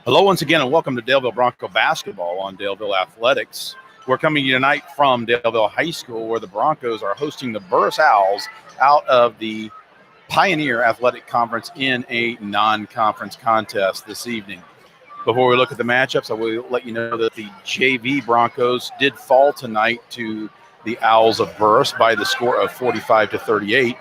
Hello once again, and welcome to Daleville Bronco Basketball on Daleville Athletics. We're coming to you tonight from Daleville High School, where the Broncos are hosting the Burris Owls out of the Pioneer Athletic Conference in a non-conference contest this evening. Before we look at the matchups, I will let you know that the JV Broncos did fall tonight to the Owls of Burris by the score of 45-38.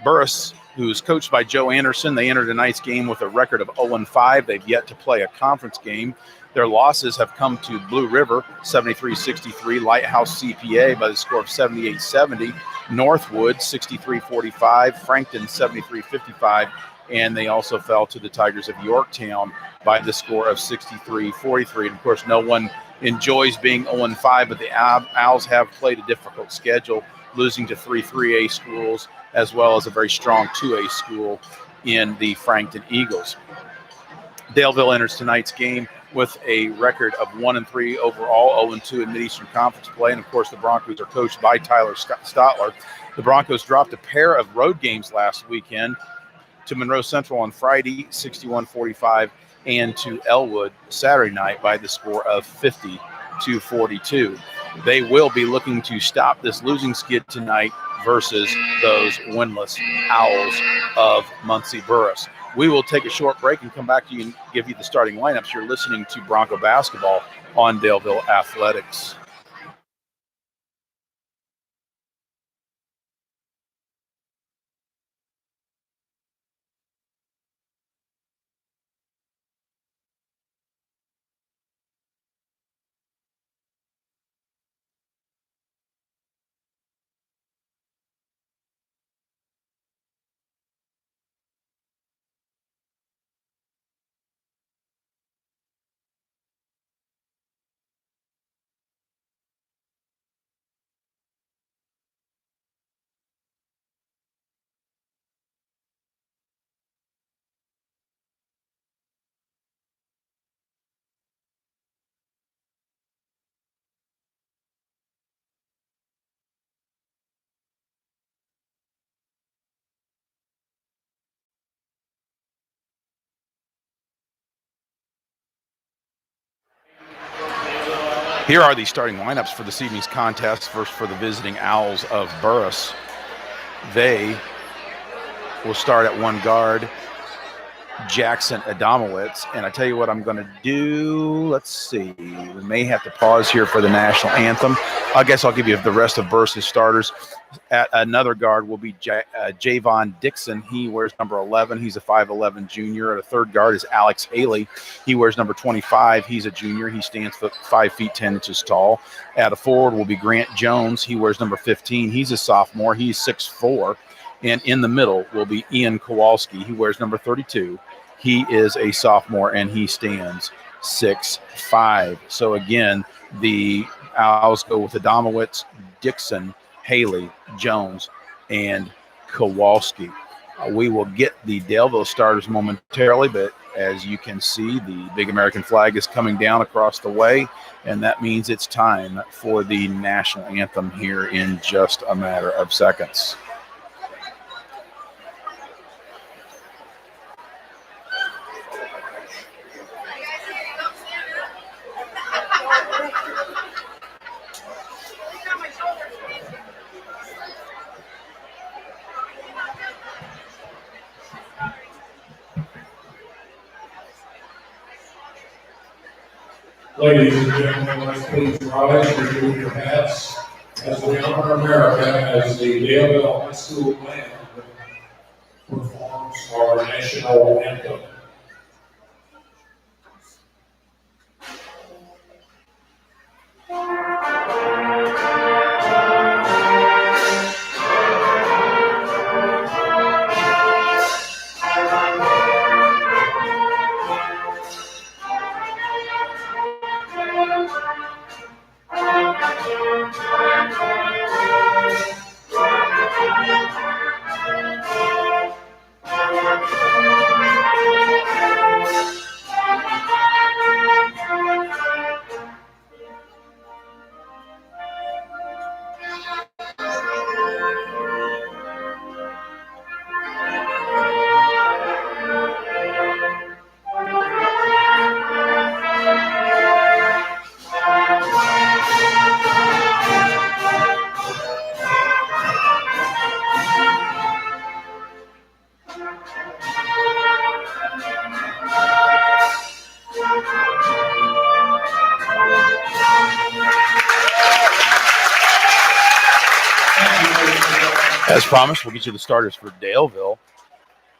Burris, who is coached by Joe Anderson, they entered tonight's game with a record of 0-5. They've yet to play a conference game. Their losses have come to Blue River, 73-63, Lighthouse CPA by the score of 78-70, Northwood, 63-45, Frankton, 73-55, and they also fell to the Tigers of Yorktown by the score of 63-43. And of course, no one enjoys being 0-5, but the Owls have played a difficult schedule, losing to 3 3A schools, as well as a very strong 2A school in the Frankton Eagles. Daleville enters tonight's game with a record of 1-3 overall, 0-2 in Mid-Eastern Conference play. And, of course, the Broncos are coached by Tyler Stotler. The Broncos dropped a pair of road games last weekend to Monroe Central on Friday, 61-45, and to Elwood Saturday night by the score of 50-42. They will be looking to stop this losing skid tonight versus those winless Owls of Muncie Burris. We will take a short break and come back to you and give you the starting lineups. You're listening to Bronco Basketball on Daleville Athletics. Here are the starting lineups for this evening's contest. First, for the visiting Owls of Burris, they will start at one guard, Jackson Adamowitz. And I tell you what I'm going to do. Let's see. We may have to pause here for the national anthem. I guess I'll give you the rest of Burris' starters. At another guard will be Javon Dixon. He wears number 11. He's a 5'11 junior. At a third guard is Alex Haley. He wears number 25. He's a junior. He stands 5 feet 10 inches tall. At a forward will be Grant Jones. He wears number 15. He's a sophomore. He's 6'4". And in the middle will be Ian Kowalski. He wears number 32. He is a sophomore, and he stands 6'5". So, again, the Owls go with Adamowitz, Dixon, Haley, Jones, and Kowalski. We will get the Daleville starters momentarily, but as you can see, the big American flag is coming down across the way, and that means it's time for the national anthem here in just a matter of seconds. Ladies and gentlemen, let's please rise and remove your hats as we honor America as the Daleville High School band performs our national anthem. As promised, we'll get you the starters for Daleville.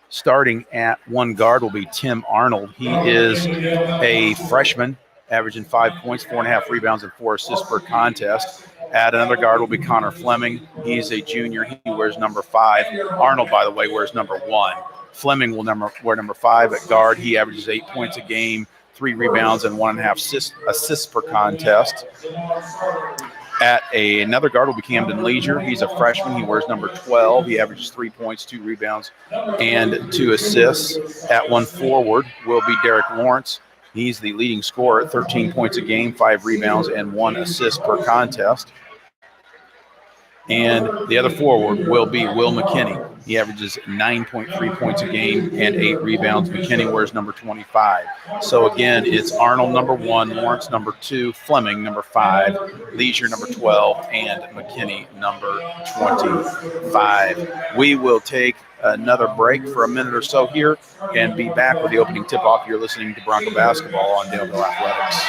Starting at one guard will be Tim Arnold. He is a freshman, averaging 5 points, 4.5 rebounds, and 4 assists per contest. At another guard will be Connor Fleming. He's a junior. He wears number 5. Arnold, by the way, wears number 1. Fleming will wear number 5 at guard. He averages 8 points a game, 3 rebounds, and 1.5 assists per contest. At another guard will be Camden Leisure. He's a freshman. He wears number 12. He averages 3 points, 2 rebounds, and 2 assists. At one forward will be Derek Lawrence. He's the leading scorer at 13 points a game, 5 rebounds, and 1 assist per contest. And the other forward will be Will McKinney. He averages 9.3 points a game and 8 rebounds. McKinney wears number 25. So again, it's Arnold number 1, Lawrence number 2, Fleming number 5, Leisure number 12, and McKinney number 25. We will take another break for a minute or so here and be back with the opening tip-off. You're listening to Bronco Basketball on Daleville Athletics.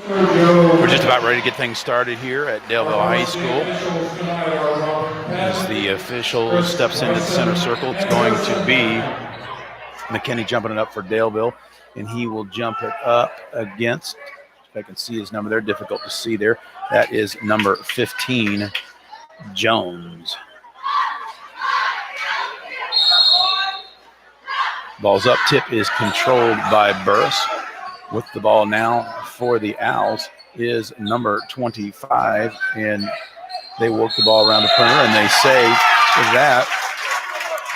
We're just about ready to get things started here at Daleville High School. As the official steps into the center circle, it's going to be McKinney jumping it up for Daleville, and he will jump it up against, if I can see his number there, difficult to see there. That is number 15, Jones. Ball's up, tip is controlled by Burris. With the ball now for the Owls is number 25, and they work the ball around the perimeter, and they say that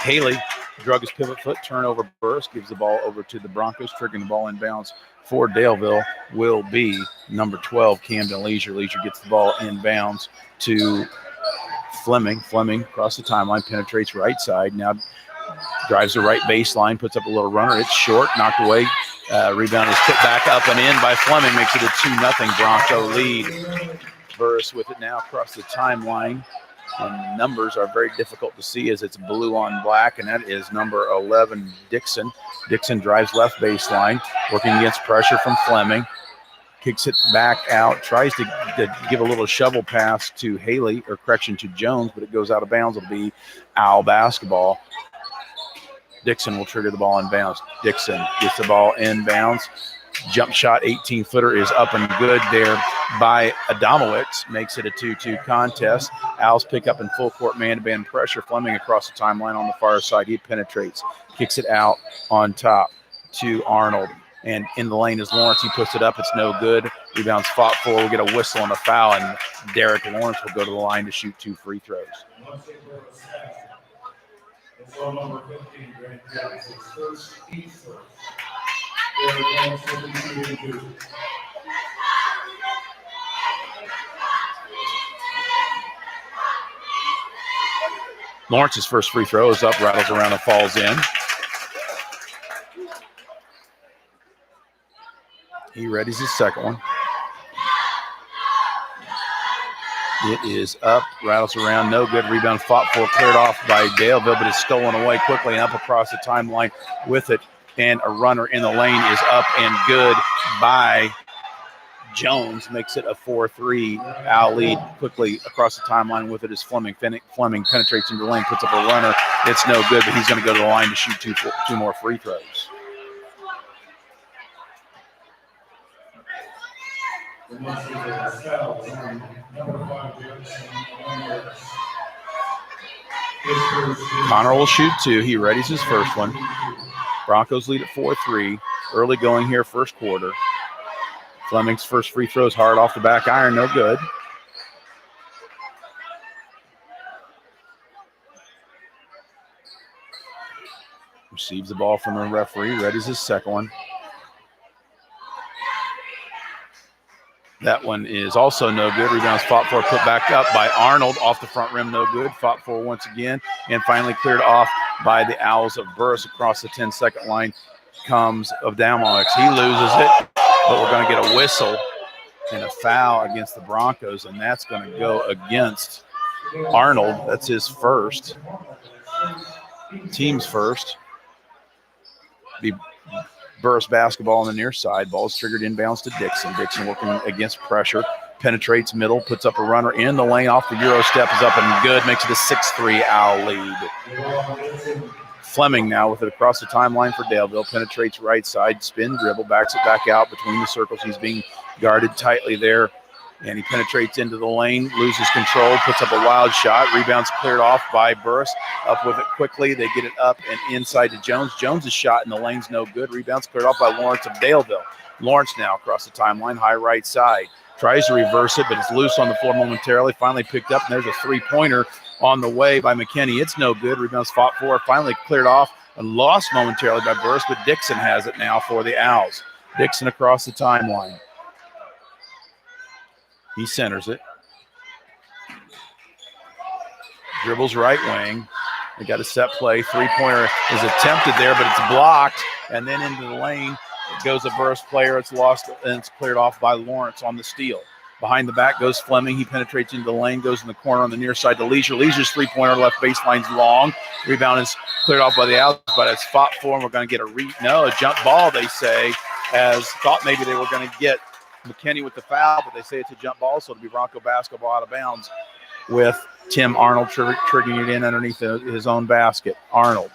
Haley drug his pivot foot, turnover. Burris gives the ball over to the Broncos, triggering the ball inbounds for Daleville will be number 12, Camden Leisure. Leisure gets the ball inbounds to Fleming. Fleming across the timeline, penetrates right side, now drives the right baseline, puts up a little runner. It's short, knocked away. Rebound is put back up and in by Fleming, makes it a 2-0 Bronco lead. Burris with it now across the timeline. And numbers are very difficult to see as it's blue on black, and that is number 11, Dixon. Dixon drives left baseline, working against pressure from Fleming. Kicks it back out, tries to give a little shovel pass to Haley, or correction, to Jones, but it goes out of bounds. It'll be Owl basketball. Dixon will trigger the ball inbounds. Dixon gets the ball inbounds. Jump shot, 18-footer is up and good there by Adamowicz. Makes it a 2-2 contest. Owls pick up in full court man-to-man pressure. Fleming across the timeline on the far side. He penetrates, kicks it out on top to Arnold. And in the lane is Lawrence. He puts it up. It's no good. Rebounds fought for. We'll get a whistle and a foul, and Derek Lawrence will go to the line to shoot 2 free throws. It's on number 15, Grant Jones. His first, he's first. Lawrence's first free throw is up, rattles around and falls in. He readies his second one. It is up, rattles around, no good. Rebound fought for, cleared off by Daleville, but it's stolen away quickly and up across the timeline with it. And a runner in the lane is up and good by Jones. Makes it a 4-3. Owl lead quickly across the timeline with it is Fleming. Fleming penetrates into the lane, puts up a runner. It's no good, but he's going to go to the line to shoot two more free throws. Connor will shoot 2. He readies his first one. Broncos lead at 4-3. Early going here, first quarter. Fleming's first free throw is hard off the back iron, no good. Receives the ball from the referee, readies his second one. That one is also no good. Rebounds fought for, put back up by Arnold. Off the front rim, no good. Fought for once again. And finally cleared off by the Owls of Burris across the 10-second line. Comes of Adamowicz. He loses it, but we're going to get a whistle and a foul against the Broncos, and that's going to go against Arnold. That's his first. Team's first. Be Burris basketball on the near side. Ball is triggered inbounds to Dixon. Dixon working against pressure. Penetrates middle. Puts up a runner in the lane off the Euro step. Is up and good. Makes it a 6-3 Owl lead. Fleming now with it across the timeline for Daleville. Penetrates right side. Spin dribble. Backs it back out between the circles. He's being guarded tightly there. And he penetrates into the lane, loses control, puts up a wild shot. Rebounds cleared off by Burris. Up with it quickly. They get it up and inside to Jones. Jones' shot in the lane's no good. Rebounds cleared off by Lawrence of Daleville. Lawrence now across the timeline, high right side. Tries to reverse it, but it's loose on the floor momentarily. Finally picked up, and there's a three-pointer on the way by McKinney. It's no good. Rebounds fought for, finally cleared off and lost momentarily by Burris, but Dixon has it now for the Owls. Dixon across the timeline. He centers it. Dribbles right wing. They got a set play. Three-pointer is attempted there, but it's blocked. And then into the lane, it goes a Burris player. It's lost, and it's cleared off by Lawrence on the steal. Behind the back goes Fleming. He penetrates into the lane, goes in the corner on the near side to Leisure. Leisure's three-pointer left baseline's long. Rebound is cleared off by the Owls, but it's fought for, and we're going to get a jump ball, they say, as thought maybe they were going to get McKinney with the foul, but they say it's a jump ball, so it'll be Bronco basketball out of bounds with Tim Arnold triggering it in underneath his own basket. Arnold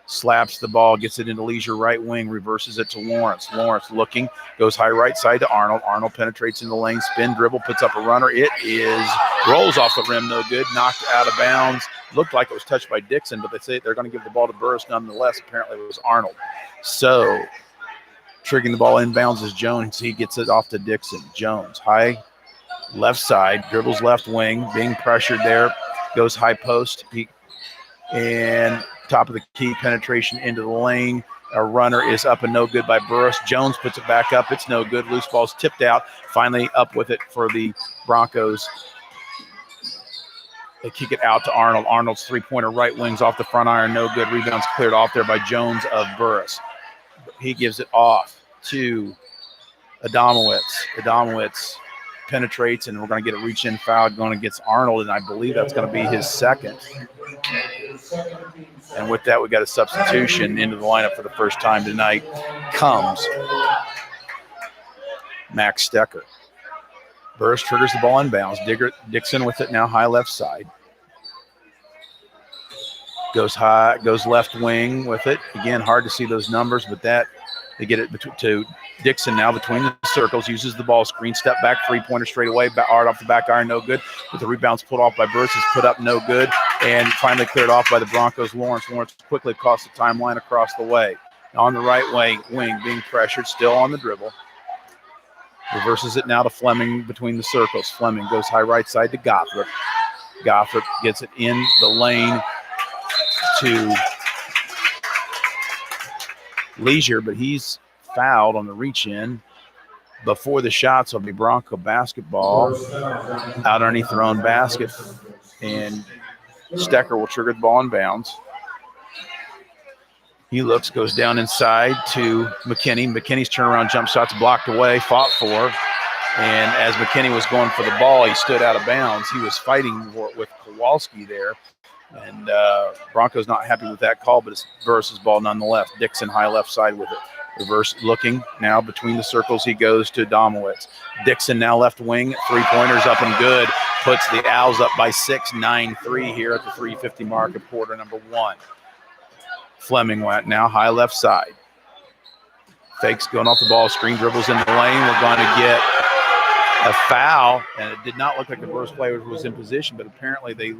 slaps the ball, gets it into Leisure right wing, reverses it to Lawrence. Lawrence looking, goes high right side to Arnold. Arnold penetrates in the lane, spin dribble, puts up a runner. It rolls off the rim, no good, knocked out of bounds. Looked like it was touched by Dixon, but they say they're going to give the ball to Burris nonetheless. Apparently it was Arnold. So triggering the ball inbounds is Jones. He gets it off to Dixon. Jones, high left side, dribbles left wing, being pressured there, goes high post. And top of the key, penetration into the lane. A runner is up and no good by Burris. Jones puts it back up. It's no good. Loose ball's tipped out. Finally up with it for the Broncos. They kick it out to Arnold. Arnold's three-pointer right wings off the front iron. No good. Rebounds cleared off there by Jones of Burris. He gives it off to Adamowicz. Adamowicz penetrates, and we're going to get a reach-in foul going against Arnold, and I believe that's going to be his second. And with that, we got a substitution into the lineup for the first time tonight. Comes Max Stecker. Burris triggers the ball inbounds. Dixon with it now, high left side. Goes high, goes left wing with it. Again, hard to see those numbers, but they get it to Dixon now between the circles, uses the ball screen, step back, three-pointer straight away, hard off the back iron, no good. But the rebound's pulled off by Burris, is put up, no good, and finally cleared off by the Broncos' Lawrence. Lawrence quickly across the timeline across the way. On the right wing, being pressured, still on the dribble. Reverses it now to Fleming between the circles. Fleming goes high right side to Gothrop. Gothrop gets it in the lane to Leisure, but he's fouled on the reach in before the shots. Will be Bronco basketball out underneath their own basket, and Stecker will trigger the ball in bounds. He looks, goes down inside to McKinney. McKinney's turnaround jump shot's blocked away, fought for, and as McKinney was going for the ball, he stood out of bounds. He was fighting with Kowalski there. And Bronco's not happy with that call, but it's Burris' ball nonetheless. Dixon high left side with it. Reverse looking now between the circles. He goes to Domowitz. Dixon now left wing. Three-pointers up and good. Puts the Owls up by 6, 9-3 here at the 3:50 mark of quarter number 1. Fleming went now high left side. Fakes going off the ball. Screen dribbles in the lane. We're going to get a foul. And it did not look like the Burris player was in position, but apparently they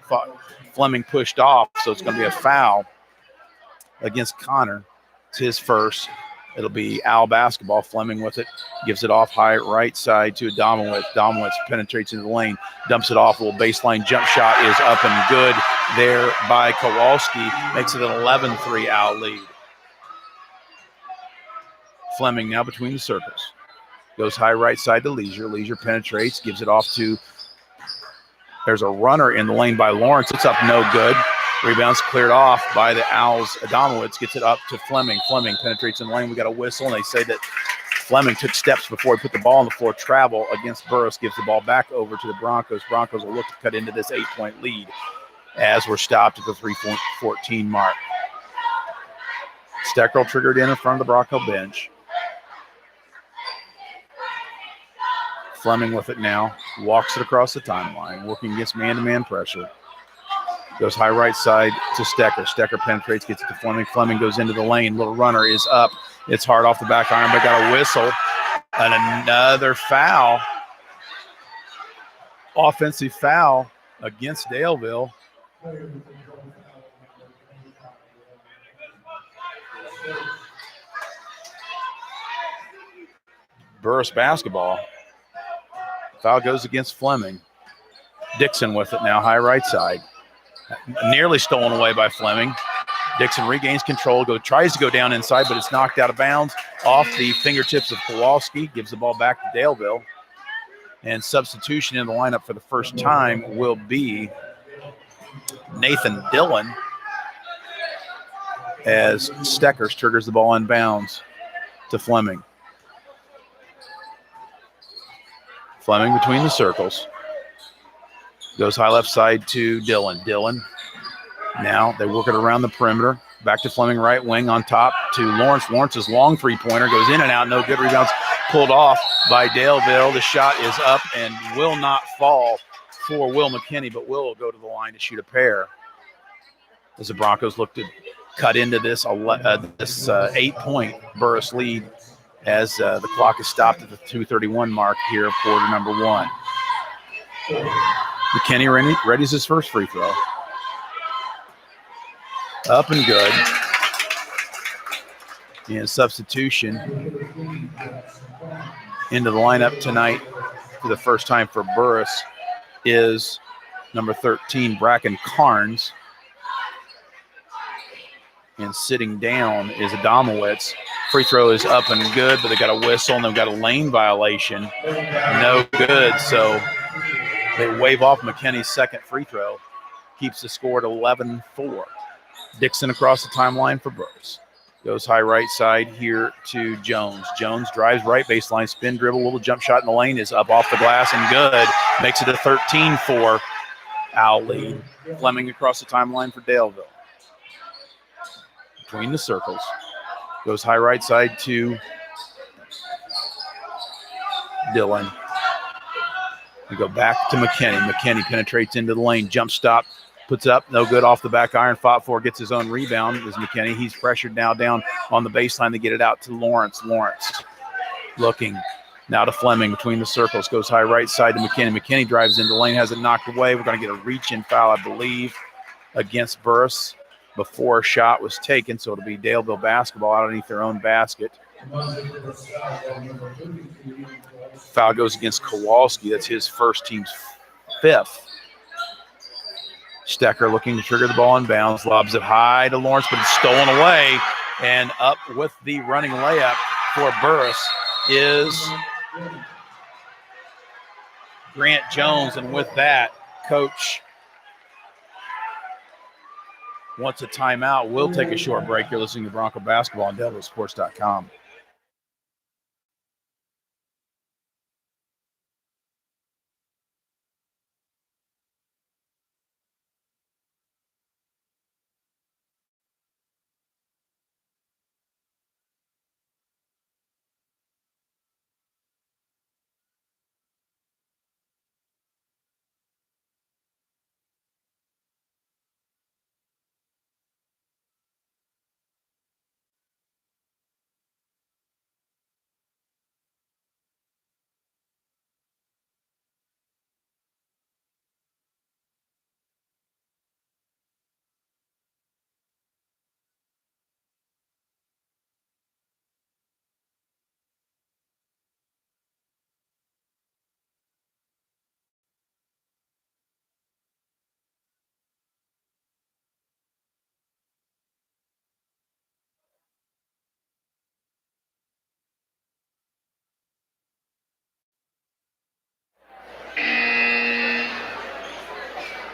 thought Fleming pushed off, so it's going to be a foul against Connor. It's his first. It'll be Owl basketball. Fleming with it, gives it off high right side to Domowitz. Domowitz penetrates into the lane, dumps it off. A little baseline jump shot is up and good there by Kowalski. Makes it an 11-3 Owl lead. Fleming now between the circles. Goes high right side to Leisure. Leisure penetrates, gives it off to There's a runner in the lane by Lawrence. It's up no good. Rebounds cleared off by the Owls. Adamowitz gets it up to Fleming. Fleming penetrates in the lane. We got a whistle, and they say that Fleming took steps before he put the ball on the floor. Travel against Burris, gives the ball back over to the Broncos. Broncos will look to cut into this 8-point lead as we're stopped at the 3:14 mark. Steckerl triggered in front of the Bronco bench. Fleming with it now, walks it across the timeline, working against man-to-man pressure. Goes high right side to Stecker. Stecker penetrates, gets it to Fleming. Fleming goes into the lane. Little runner is up. It's hard off the back iron, but got a whistle. And another foul. Offensive foul against Daleville. Burris basketball. Foul goes against Fleming. Dixon with it now, high right side. Nearly stolen away by Fleming. Dixon regains control, tries to go down inside, but it's knocked out of bounds off the fingertips of Kowalski. Gives the ball back to Daleville. And substitution in the lineup for the first time will be Nathan Dillon as Steckers triggers the ball in bounds to Fleming. Fleming between the circles. Goes high left side to Dillon. Dillon. Now they work it around the perimeter. Back to Fleming, right wing on top to Lawrence. Lawrence's long three-pointer goes in and out. No good. Rebounds pulled off by Daleville. The shot is up and will not fall for Will McKinney, but will go to the line to shoot a pair as the Broncos look to cut into this 8-point Burris lead as the clock is stopped at the 2:31 mark here of quarter number 1. McKinney readies his first free throw. Up and good. And substitution into the lineup tonight for the first time for Burris is number 13, Bracken Carnes. And sitting down is Adamowitz. Free throw is up and good, but they got a whistle and they've got a lane violation. No good, so they wave off McKinney's second free throw. Keeps the score at 11-4. Dixon across the timeline for Burris. Goes high right side here to Jones. Jones drives right baseline, spin dribble, little jump shot in the lane is up off the glass and good. Makes it a 13-4 Owl lead. Fleming across the timeline for Daleville. Between the circles. Goes high right side to Dillon. We go back to McKinney. McKinney penetrates into the lane. Jump stop Puts it up, no good off the back iron. Fought for, gets his own rebound. Is McKinney. He's pressured now down on the baseline to get it out to Lawrence. Lawrence looking now to Fleming between the circles. Goes high right side to McKinney. McKinney drives into the lane, has it knocked away. We're going to get a reach-in foul, I believe, against Burris before a shot was taken. So it'll be Daleville basketball out underneath their own basket. Foul goes against Kowalski. That's his first, team's fifth. Stecker looking to trigger the ball in bounds, lobs it high to Lawrence, but it's stolen away. And up with the running layup for Burris is Grant Jones. And with that, Coach wants a timeout. We'll take a short break. You're listening to Bronco Basketball on DeltaSports.com.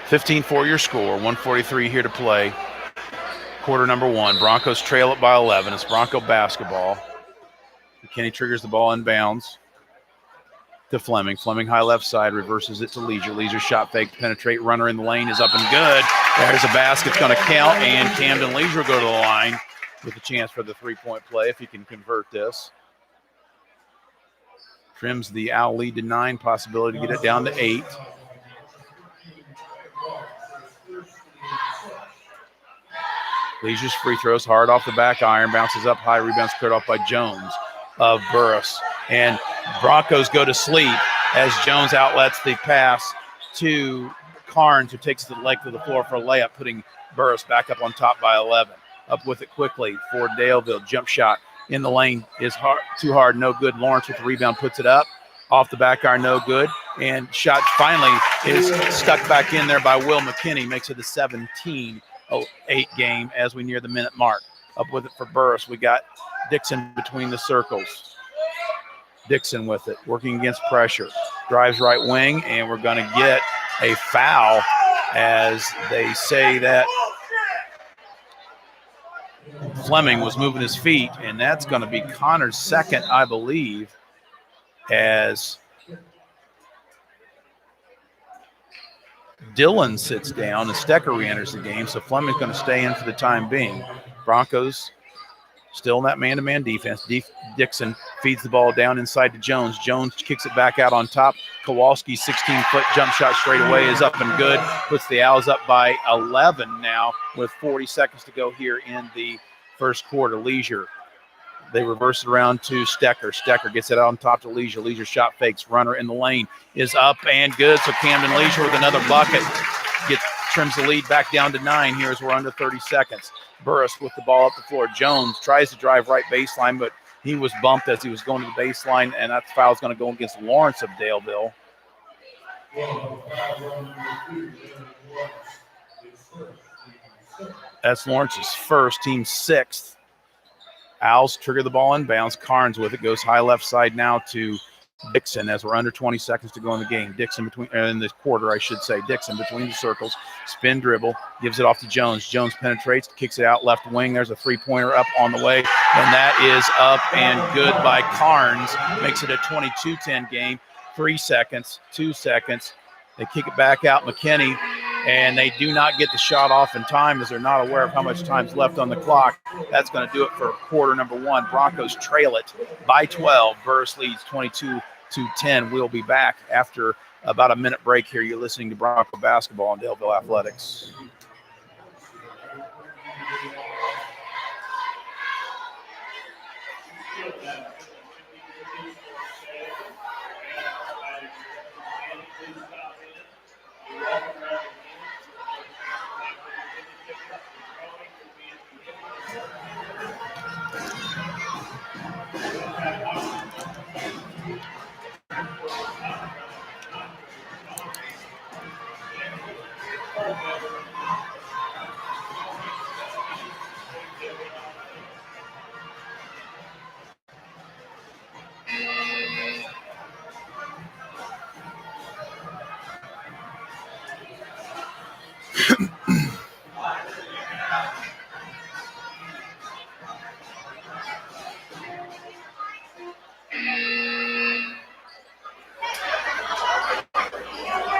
(15-4) your score, 1:43 here to play. Quarter number one. Broncos trail it by 11. It's Bronco basketball. McKinney triggers the ball in bounds to Fleming. Fleming high left side, reverses it to Leisure. Leisure shot fake, penetrate, runner in the lane is up and good. There's a basket, going to count, and Camden Leisure will go to the line with a chance for the three-point play if he can convert this. Trims the Owl lead to 9, possibility to get it down to 8. Leisure's free throws hard off the back iron, bounces up high, rebounds cleared off by Jones of Burris. And Broncos go to sleep as Jones outlets the pass to Carnes, who takes the length of the floor for a layup, putting Burris back up on top by 11. Up with it quickly for Daleville. Jump shot in the lane is too hard, no good. Lawrence with the rebound puts it up. Off the back iron, no good. And shot finally is stuck back in there by Will McKinney, makes it a 17-8 game as we near the minute mark. Up with it for Burris. We got Dixon between the circles. Dixon with it, working against pressure. Drives right wing, and we're going to get a foul as they say that Fleming was moving his feet, and that's going to be Connor's second, I believe, as Dillon sits down and Stecker re-enters the game, so Fleming's going to stay in for the time being. Broncos still in that man-to-man defense. Dixon feeds the ball down inside to Jones. Jones kicks it back out on top. Kowalski's 16-foot jump shot straight away is up and good. Puts the Owls up by 11 now with 40 seconds to go here in the first quarter. Leisure. They reverse it around to Stecker. Stecker gets it out on top to Leisure. Leisure shot fakes. Runner in the lane is up and good. So Camden Leisure with another bucket trims the lead back down to 9 here as we're under 30 seconds. Burris with the ball up the floor. Jones tries to drive right baseline, but he was bumped as he was going to the baseline, and that foul is going to go against Lawrence of Daleville. That's Lawrence's first, team 6th. Owls trigger the ball in bounds. Carnes with it, goes high left side now to Dixon as we're under 20 seconds to go in the game. Dixon in the quarter, I should say. Dixon between the circles. Spin dribble, gives it off to Jones. Jones penetrates, kicks it out left wing. There's a three-pointer up on the way, and that is up and good by Carnes. Makes it a 22-10 game. 3 seconds, 2 seconds. They kick it back out, McKinney, and they do not get the shot off in time as they're not aware of how much time's left on the clock. That's going to do it for quarter number one. Broncos trail it by 12. Burris leads 22-10. We'll be back after about a minute break here. You're listening to Bronco Basketball on Daleville Athletics.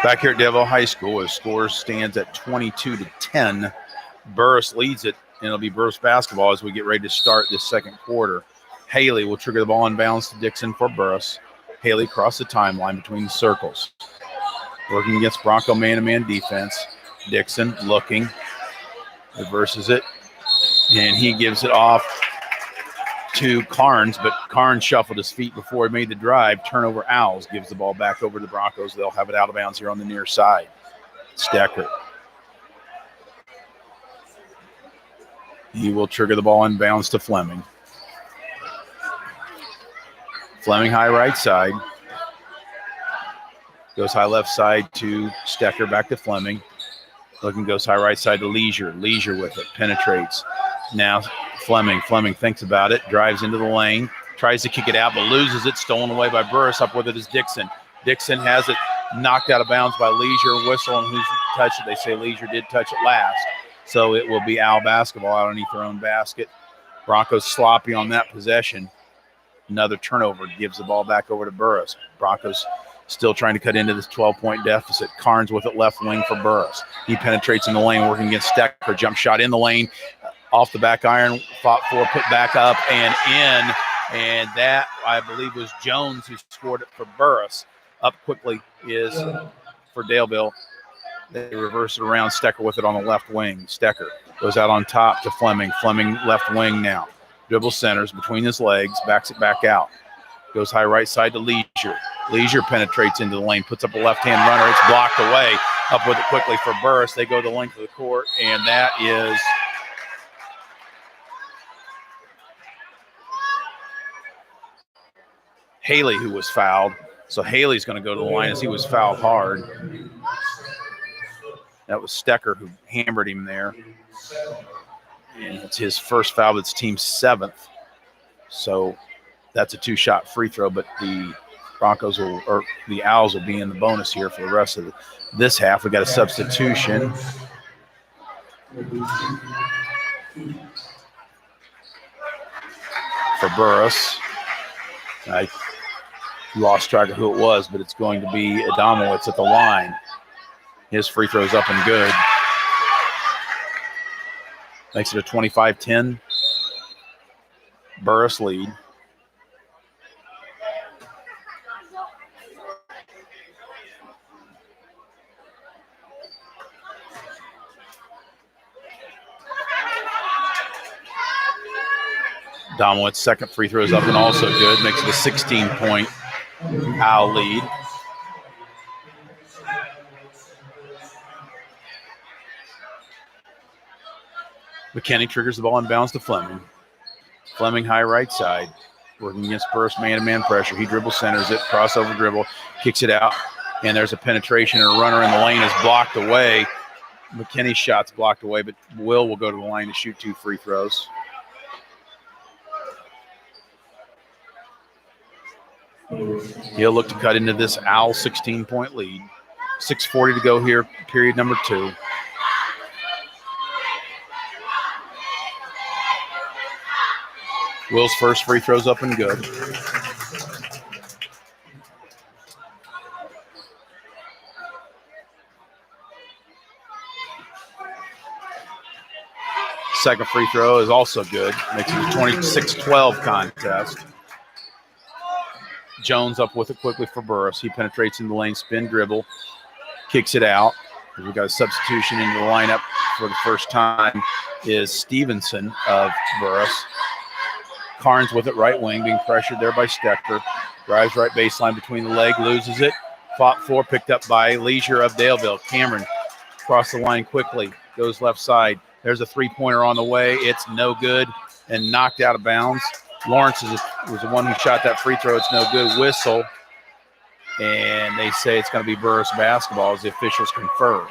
Back here at Daleville High School, as score stands at 22-10. Burris leads it, and it'll be Burris basketball as we get ready to start this second quarter. Haley will trigger the ball inbounds to Dixon for Burris. Haley across the timeline between the circles. Working against Bronco man-to-man defense. Dixon looking, reverses it, and he gives it off to Carnes, but Carnes shuffled his feet before he made the drive. Turnover, Owls gives the ball back over to the Broncos. They'll have it out of bounds here on the near side. Stecker. He will trigger the ball inbounds to Fleming. Fleming high right side. Goes high left side to Stecker, back to Fleming. Looking, goes high right side to Leisure. Leisure with it, penetrates. Now Fleming thinks about it, drives into the lane, tries to kick it out, but loses it. Stolen away by Burris. Up with it is Dixon. Dixon has it knocked out of bounds by Leisure. Whistle, and who's touched it? They say Leisure did touch it last. So it will be Owl basketball out underneath their own basket. Broncos sloppy on that possession. Another turnover gives the ball back over to Burris. Broncos still trying to cut into this 12-point deficit. Carnes with it left wing for Burris. He penetrates in the lane, working against Stecker. Jump shot in the lane. Off the back iron, fought for, put back up and in. And that, I believe, was Jones who scored it for Burris. Up quickly is for Daleville. They reverse it around. Stecker with it on the left wing. Stecker goes out on top to Fleming. Fleming left wing now. Dribble centers between his legs, backs it back out. Goes high right side to Leisure. Leisure penetrates into the lane, puts up a left-hand runner. It's blocked away. Up with it quickly for Burris. They go the length of the court, and that is Haley who was fouled. So Haley's going to go to the line as he was fouled hard. That was Stecker who hammered him there. And it's his first foul. It's team's 7th. So that's a 2-shot free throw, but the the Owls will be in the bonus here for the rest of this half. We got a substitution. For Burris. I lost track of who it was, but it's going to be Adamowitz at the line. His free throw's up and good. Makes it a 25-10 Burris lead. Adamowitz second free throw is up and also good. Makes it a 16-point Owl lead. McKinney triggers the ball and bounds to Fleming. Fleming high right side, working against Burris man-to-man pressure. He dribble centers it, crossover dribble, kicks it out, and there's a penetration and a runner in the lane is blocked away. McKinney's shot's blocked away, but Will go to the line to shoot 2 free throws. He'll look to cut into this Owl 16-point lead. 6:40 to go here, period number 2. Will's first free throw's up and good. Second free throw is also good. Makes it a 26-12 contest. Jones up with it quickly for Burris. He penetrates in the lane, spin dribble, kicks it out. We've got a substitution into the lineup for the first time is Stevenson of Burris. Carnes with it, right wing, being pressured there by Stecker. Drives right baseline between the leg, loses it. Fought for, picked up by Leisure of Daleville. Cameron across the line quickly, goes left side. There's a three-pointer on the way. It's no good and knocked out of bounds. Lawrence was the one who shot that free throw. It's no good. Whistle. And they say it's going to be Burris basketball as the officials confer.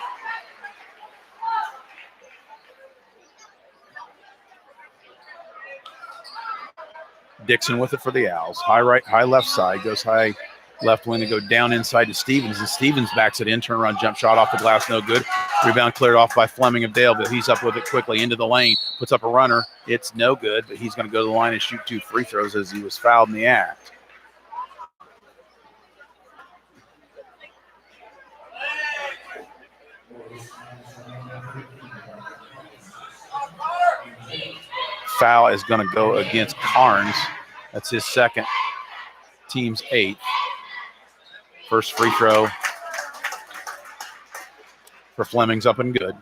Dixon with it for the Owls. High right, high left side. Goes high left wing to go down inside to Stevens. And Stevens backs it in. Turnaround jump shot off the glass. No good. Rebound cleared off by Fleming of Daleville. He's up with it quickly into the lane. Puts up a runner. It's no good, but he's going to go to the line and shoot 2 free throws as he was fouled in the act. Foul is going to go against Carnes. That's his second. Team's 8th. First free throw for Fleming's up and good.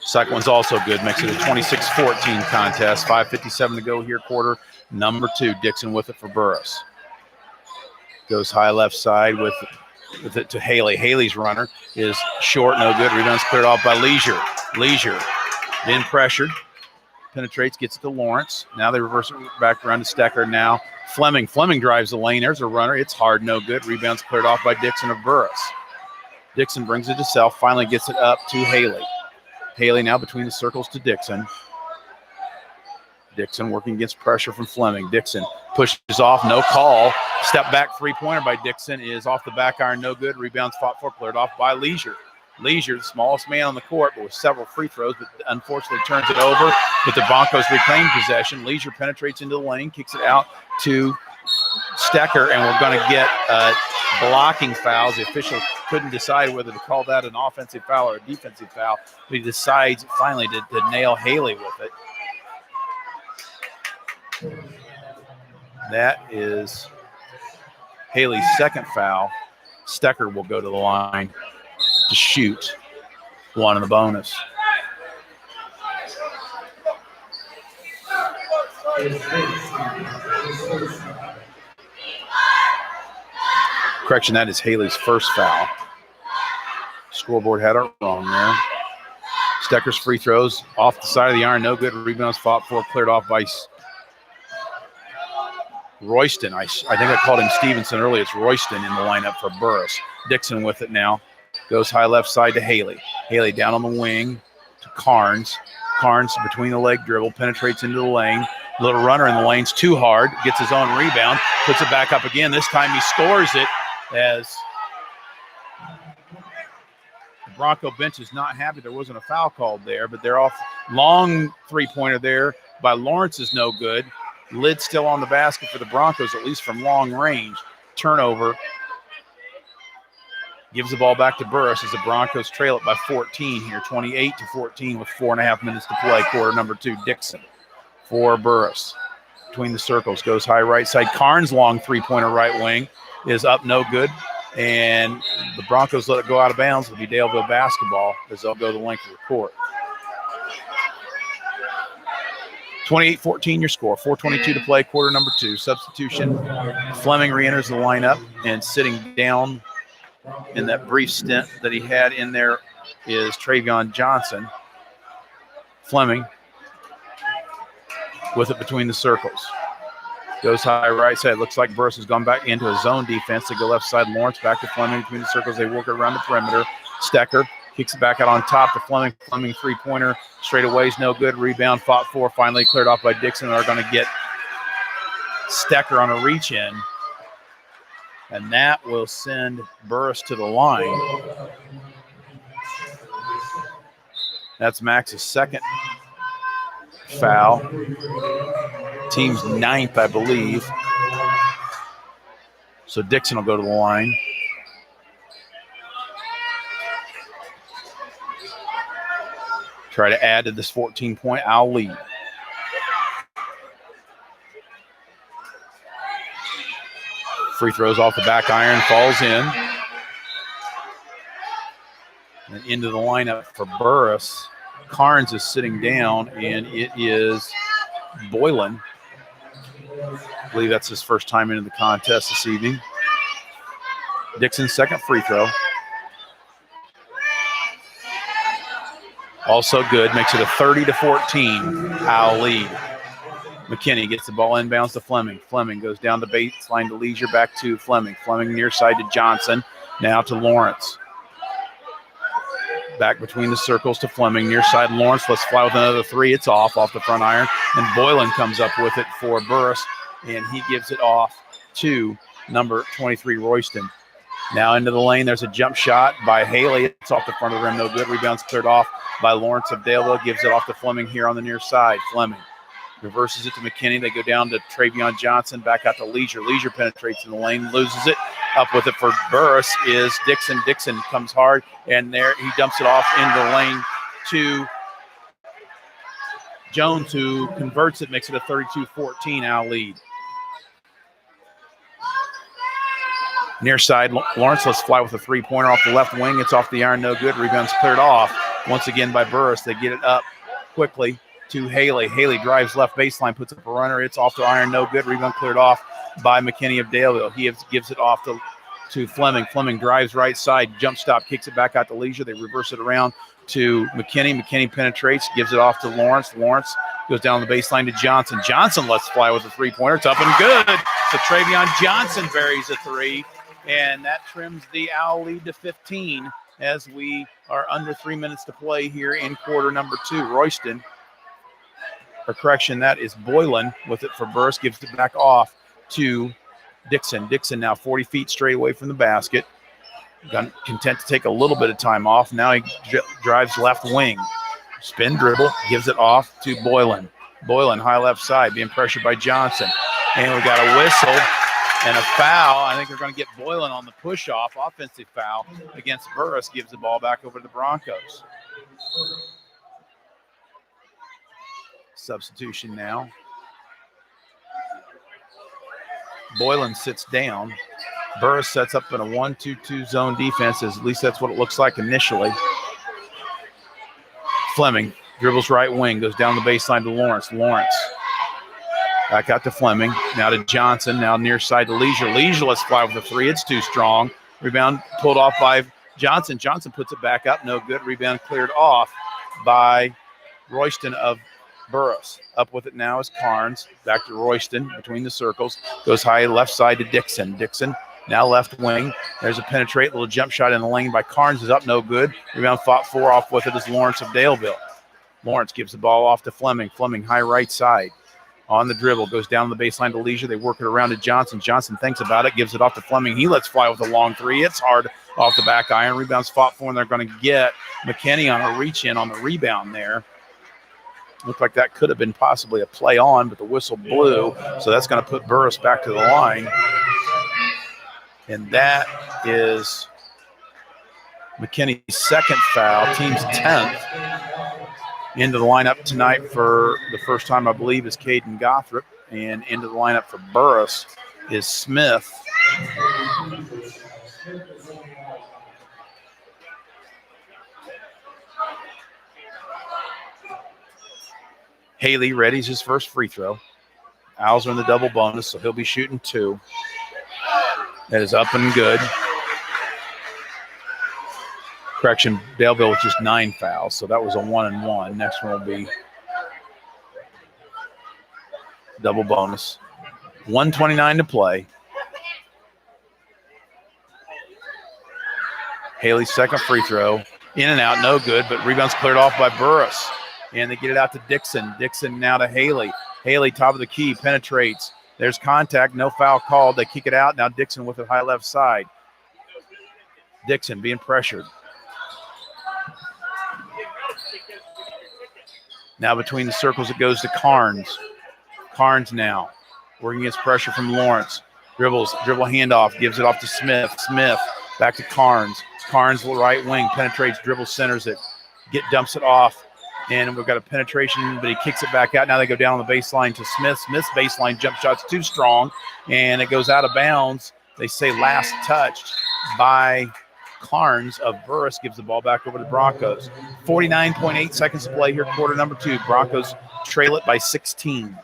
Second one's also good. Makes it a 26-14 contest. 5:57 to go here, quarter number 2. Dixon with it for Burris. Goes high left side with it to Haley. Haley's runner is short, no good. Rebound's cleared off by Leisure. Leisure then pressured. Penetrates, gets it to Lawrence. Now they reverse it back around to Stecker. Now Fleming. Fleming drives the lane. There's a runner. It's hard, no good. Rebound's cleared off by Dixon of Burris. Dixon brings it to self. Finally gets it up to Haley. Haley now between the circles to Dixon. Dixon working against pressure from Fleming. Dixon pushes off, no call. Step back three-pointer by Dixon is off the back iron, no good. Rebounds fought for, cleared off by Leisure. Leisure, the smallest man on the court, but with several free throws, but unfortunately turns it over. But the Broncos reclaim possession. Leisure penetrates into the lane, kicks it out to Stecker, and we're going to get blocking fouls. The official couldn't decide whether to call that an offensive foul or a defensive foul, but he decides finally to nail Haley with it. That is Haley's second foul. Stecker will go to the line to shoot one in the bonus. Correction, that is Haley's first foul. Scoreboard had it wrong there. Stecker's free throws off the side of the iron, no good. Rebounds fought for, cleared off by Royston. I think I called him Stevenson earlier. It's Royston in the lineup for Burris. Dixon with it now. Goes high left side to Haley. Haley down on the wing to Carnes. Carnes between the leg dribble, penetrates into the lane. Little runner in the lane's too hard. Gets his own rebound. Puts it back up again. This time he scores it as the Bronco bench is not happy there wasn't a foul called there, but they're off. Long three-pointer there by Lawrence is no good. Lid still on the basket for the Broncos, at least from long range. Turnover. Gives the ball back to Burris as the Broncos trail it by 14 here, 28-14 with 4.5 minutes to play. Quarter number 2, Dixon for Burris. Between the circles, goes high right side. Carnes' long three-pointer right wing is up, no good. And the Broncos let it go out of bounds. It'll be Daleville basketball as they'll go the length of the court. 28-14 your score, 4:22 to play, quarter number 2. Substitution, Fleming re-enters the lineup, and sitting down in that brief stint that he had in there is Travion Johnson. Fleming with it between the circles. Goes high right side. Looks like Burris has gone back into a zone defense. They go left side. Lawrence back to Fleming between the circles. They work it around the perimeter. Stecker kicks it back out on top to Fleming. Fleming three-pointer. Straight away is no good. Rebound fought for. Finally cleared off by Dixon. They're going to get Stecker on a reach-in. And that will send Burris to the line. That's Max's second foul. Team's 9th, I believe. So Dixon will go to the line. try to add to this 14-point Owl lead. Free throws off the back iron, falls in. And into the lineup for Burris. Carnes is sitting down, and it is Boylan. I believe that's his first time into the contest this evening. Dixon's second free throw. Also good, makes it a 30-14 Owl lead. McKinney gets the ball inbounds to Fleming. Fleming goes down the baseline to Leisure, back to Fleming. Fleming near side to Johnson, now to Lawrence. Back between the circles to Fleming, near side Lawrence. Let's fly with another three. It's off the front iron. And Boylan comes up with it for Burris, and he gives it off to number 23, Royston. Now into the lane. There's a jump shot by Haley. It's off the front of the rim. No good. Rebound's cleared off by Lawrence of Daleville. Gives it off to Fleming here on the near side. Fleming reverses it to McKinney. They go down to Travion Johnson. Back out to Leisure. Leisure penetrates in the lane. Loses it. Up with it for Burris is Dixon. Dixon comes hard, and there he dumps it off into the lane to Jones, who converts it, makes it a 32-14 Owl lead. Near side, Lawrence, let's fly with a three-pointer off the left wing. It's off the iron, no good. Rebound's cleared off once again by Burris. They get it up quickly to Haley. Haley drives left baseline, puts up a runner. It's off the iron, no good. Rebound cleared off by McKinney of Daleville. He gives it off to Fleming. Fleming drives right side, jump stop, kicks it back out to Leisure. They reverse it around to McKinney. McKinney penetrates, gives it off to Lawrence. Lawrence goes down the baseline to Johnson. Johnson lets fly with a three-pointer. It's up and good. So Travion Johnson buries a three, and that trims the Owl lead to 15 as we are under 3 minutes to play here in quarter number 2. Royston, or correction, that is Boylan with it for Burris, gives it back off to Dixon. Dixon now 40 feet straight away from the basket. Content to take a little bit of time off. Now he drives left wing. Spin dribble, gives it off to Boylan. Boylan, high left side, being pressured by Johnson. And we got a whistle and a foul. I think they're going to get Boylan on the push-off. Offensive foul against Burris, gives the ball back over to the Broncos. Substitution now. Boylan sits down. Burris sets up in a 1-2-2 zone defense. At least that's what it looks like initially. Fleming dribbles right wing, goes down the baseline to Lawrence. Lawrence back out to Fleming. Now to Johnson. Now near side to Leisure. Leisure lets fly with a three. It's too strong. Rebound pulled off by Johnson. Johnson puts it back up. No good. Rebound cleared off by Royston of Burris. Up with it now is Carnes. Back to Royston between the circles. Goes high left side to Dixon. Dixon now left wing. There's a penetrate. Little jump shot in the lane by Carnes. Is up, no good. Rebound fought four. Off with it is Lawrence of Daleville. Lawrence gives the ball off to Fleming. Fleming high right side. On the dribble. Goes down the baseline to Leisure. They work it around to Johnson. Johnson thinks about it. Gives it off to Fleming. He lets fly with a long three. It's hard off the back iron. Rebounds fought for, and they're going to get McKinney on a reach in on the rebound there. Looked like that could have been possibly a play on, but the whistle blew. So that's going to put Burris back to the line. And that is McKinney's second foul, team's 10th. Into the lineup tonight for the first time, I believe, is Caden Gothrop. And into the lineup for Burris is Smith. Haley readies his first free throw. Owls are in the double bonus, so he'll be shooting two. That is up and good. Correction, Daleville with just 9 fouls, so that was a 1-and-1. Next one will be double bonus. 1:29 to play. Haley's second free throw. In and out, no good, but rebounds cleared off by Burris. And they get it out to Dixon. Dixon now to Haley. Haley, top of the key, penetrates. There's contact, no foul called. They kick it out. Now Dixon with it high left side. Dixon being pressured. Now between the circles, it goes to Carnes. Carnes now working against pressure from Lawrence. Dribble handoff, gives it off to Smith. Smith back to Carnes. Carnes right wing, penetrates, dribble, centers it. Dumps it off And we've got a penetration, but he kicks it back out. Now they go down on the baseline to Smith. Smith's baseline jump shot's too strong, and it goes out of bounds. They say last touched by Carnes of Burris, gives the ball back over to Broncos. 49.8 seconds to play here, quarter number 2. Broncos trail it by 16.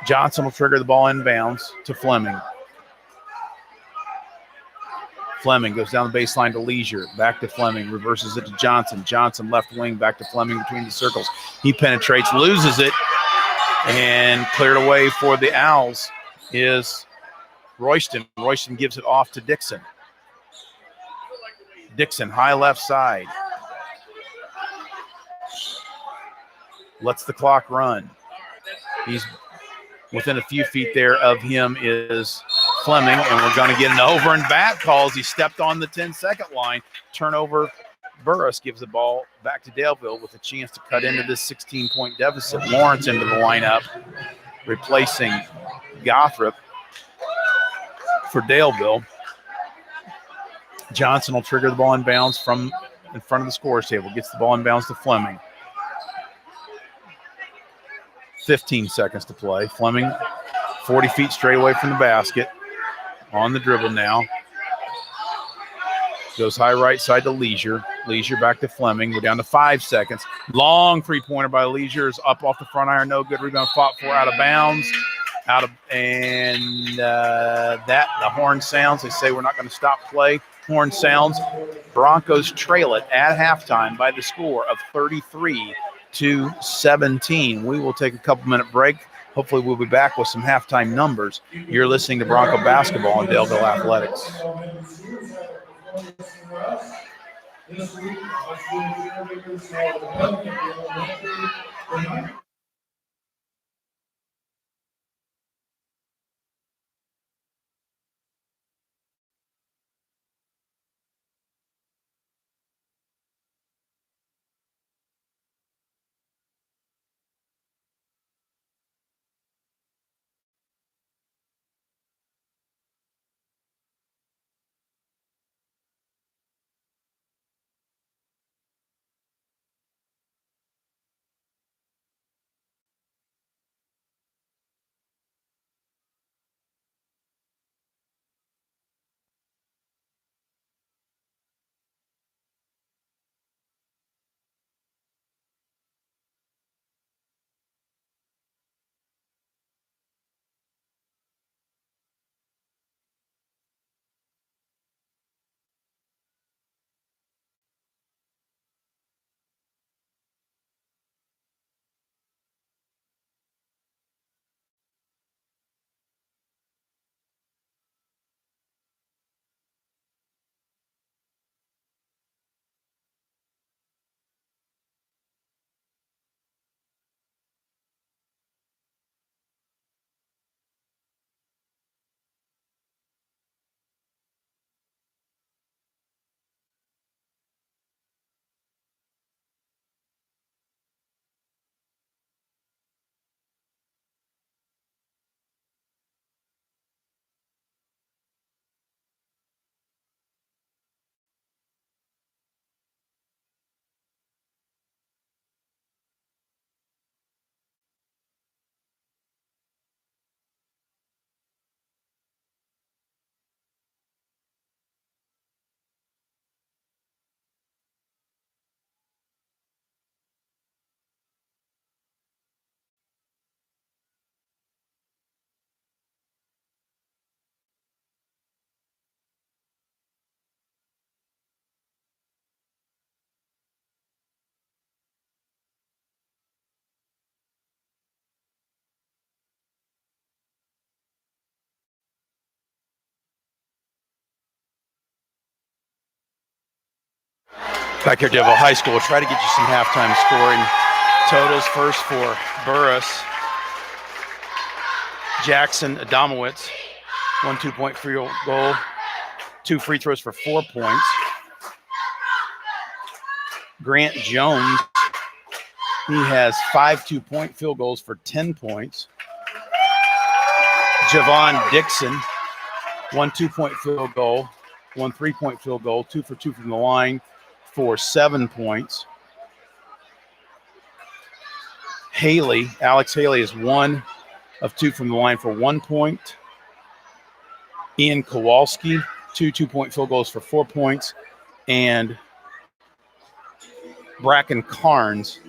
Johnson will trigger the ball inbounds to Fleming. Fleming goes down the baseline to Leisure. Back to Fleming. Reverses it to Johnson. Johnson left wing. Back to Fleming between the circles. He penetrates, loses it, and cleared away for the Owls is Royston. Royston gives it off to Dixon. Dixon, high left side. Lets the clock run. He's within a few feet there of him is Fleming, and we're going to get an over and back calls. He stepped on the 10-second line. Turnover. Burris gives the ball back to Daleville with a chance to cut into this 16-point deficit. Lawrence into the lineup, replacing Gothrop for Daleville. Johnson will trigger the ball in bounds from in front of the scorer's table. Gets the ball in bounds to Fleming. 15 seconds to play. Fleming 40 feet straight away from the basket. On the dribble now. Goes high right side to Leisure. Leisure back to Fleming. We're down to 5 seconds. Long three-pointer by Leisure is up off the front iron. No good. Rebound fought for out of bounds. The horn sounds. They say we're not going to stop play. Horn sounds. Broncos trail it at halftime by the score of 33-17. We will take a couple-minute break. Hopefully we'll be back with some halftime numbers. You're listening to Bronco Basketball on Daleville Athletics. This week, Back here at Daleville High School, we'll try to get you some halftime scoring totals. First for Burris. Jackson Adamowitz, 1 2-point field goal, 2 free throws for 4 points. Grant Jones, he has 5 2-point field goals for 10 points. Javon Dixon, 1 2-point field goal, 1 3-point field goal, 2 for 2 from the line for 7 points. Alex Haley is 1 of 2 from the line for 1 point. Ian Kowalski, 2 2-point field goals for 4 points. And Bracken Carnes,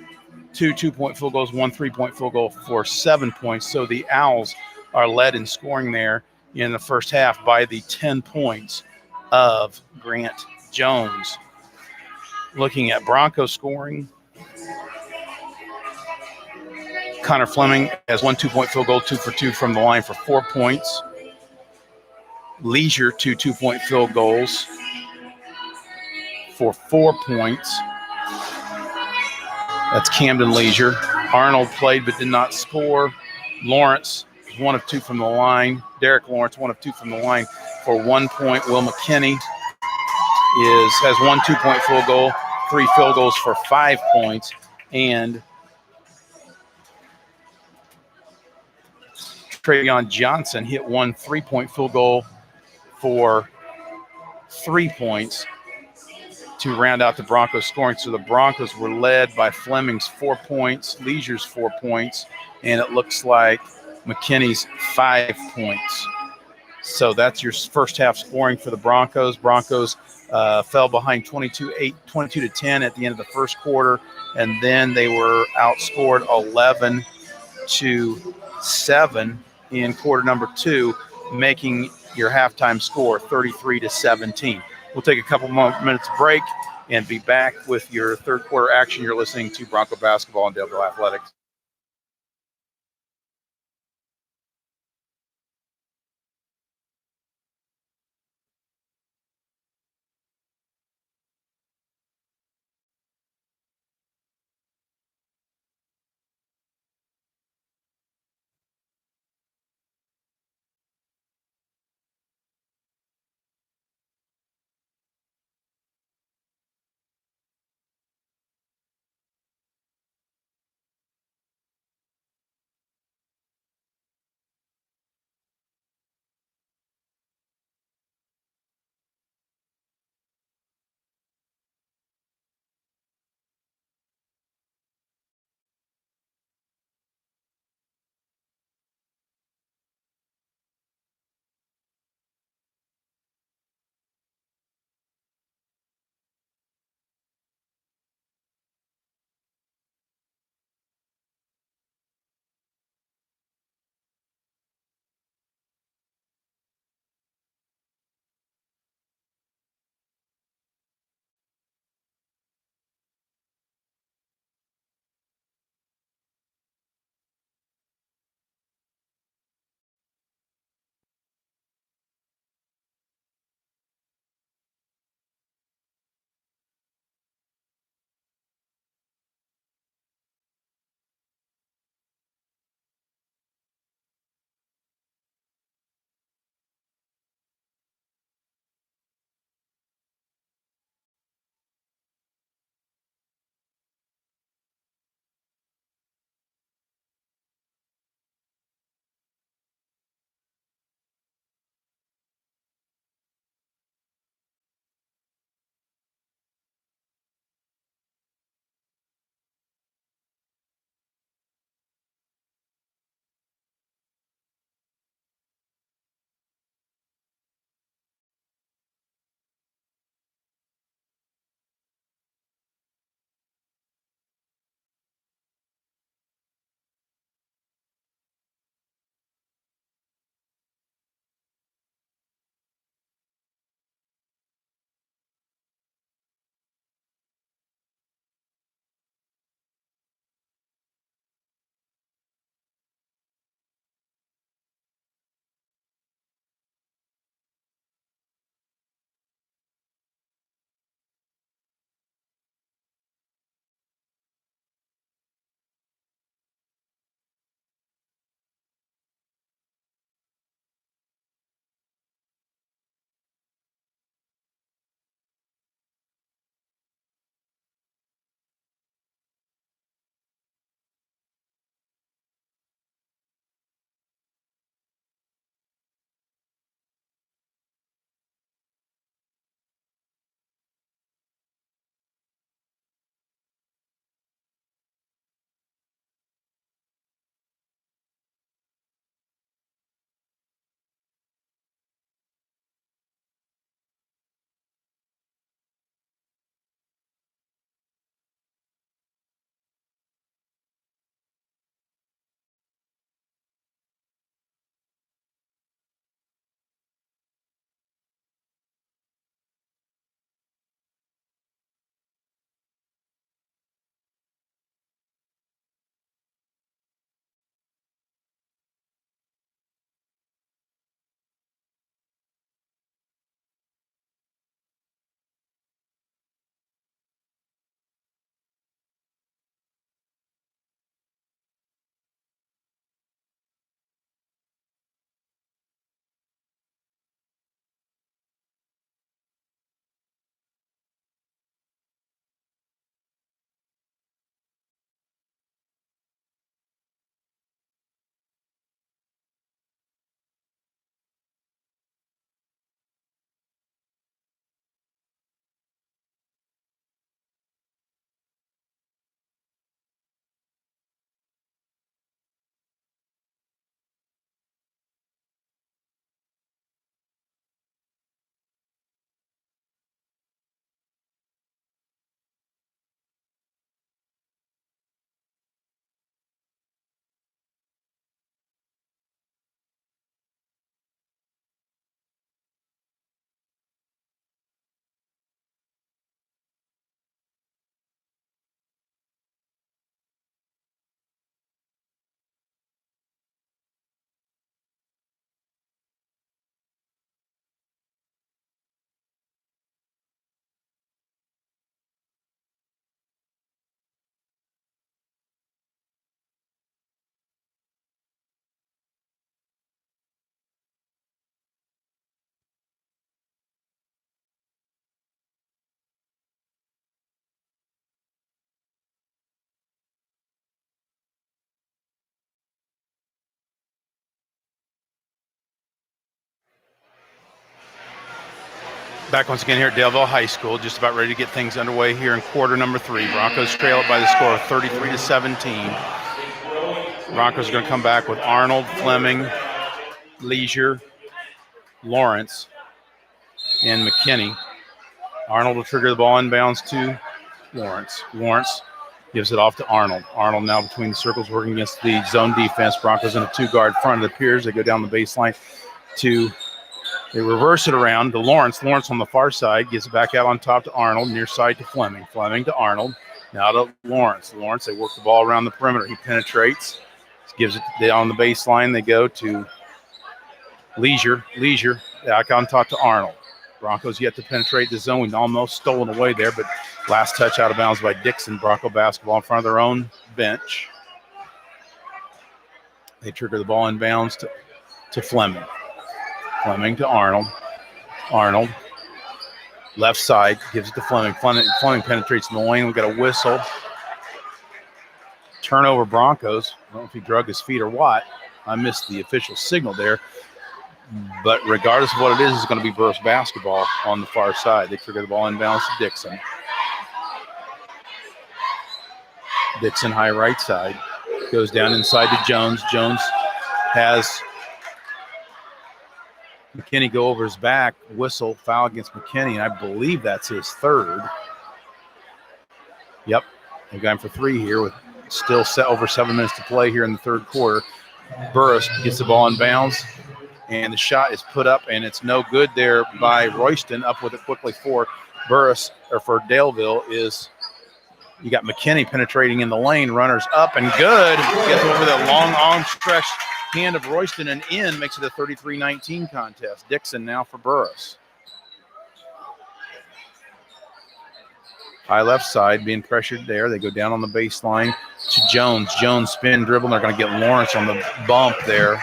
2 2-point field goals, 1 3-point field goal for 7 points. So the Owls are led in scoring there in the first half by the 10 points of Grant Jones. Looking at Bronco scoring, Connor Fleming has 1 2-point field goal, 2 for 2 from the line for 4 points. Leisure, 2 2-point field goals for 4 points. That's Camden Leisure. Arnold played but did not score. Lawrence, 1 of 2 from the line. Derek Lawrence, 1 of 2 from the line for 1 point. Will McKinney has 1 2-point field goal, 3 field goals for 5 points. And Travion Johnson hit 1 3-point field goal for 3 points to round out the Broncos scoring. So the Broncos were led by Fleming's 4 points, Leisure's 4 points, and it looks like McKinney's 5 points. So that's your first half scoring for the Broncos. Broncos fell behind 22 to 10 at the end of the first quarter, and then they were outscored 11 to 7 in quarter number 2, making your halftime score 33 to 17. We'll take a couple more minutes break and be back with your third quarter action. You're listening to Bronco Basketball and Daleville Athletics. Back once again here at Daleville High School, just about ready to get things underway here in quarter number 3. Broncos trail it by the score of 33-17. Broncos are going to come back with Arnold, Fleming, Leisure, Lawrence, and McKinney. Arnold will trigger the ball inbounds to Lawrence. Lawrence gives it off to Arnold. Arnold now between the circles working against the zone defense. Broncos in a 2-guard front. It appears they go down the baseline they reverse it around to Lawrence. Lawrence on the far side gives it back out on top to Arnold, near side to Fleming. Fleming to Arnold. Now to Lawrence. Lawrence, they work the ball around the perimeter. He penetrates, gives it on the baseline. They go to Leisure. Leisure back on top to Arnold. Broncos yet to penetrate the zone. Almost stolen away there, but last touch out of bounds by Dixon. Bronco basketball in front of their own bench. They trigger the ball inbounds to Fleming. Fleming to Arnold. Arnold, left side, gives it to Fleming. Fleming penetrates in the lane. We got a whistle. Turnover Broncos. I don't know if he drug his feet or what. I missed the official signal there. But regardless of what it is, it's going to be Burris basketball on the far side. They trigger the ball inbounds to Dixon. Dixon high right side. Goes down inside to Jones. Jones has McKinney go over his back, whistle, foul against McKinney, and I believe that's his third. Yep, they got him for 3 here with still over 7 minutes to play here in the third quarter. Burris gets the ball in bounds, and the shot is put up, and it's no good there by Royston. Up with it quickly for Burris, or for Daleville, is you got McKinney penetrating in the lane, runners up and good. Gets over the long arm stretch hand of Royston and in, makes it a 33-19 contest. Dixon now for Burris. High left side being pressured there. They go down on the baseline to Jones. Jones spin dribble. They're going to get Lawrence on the bump there.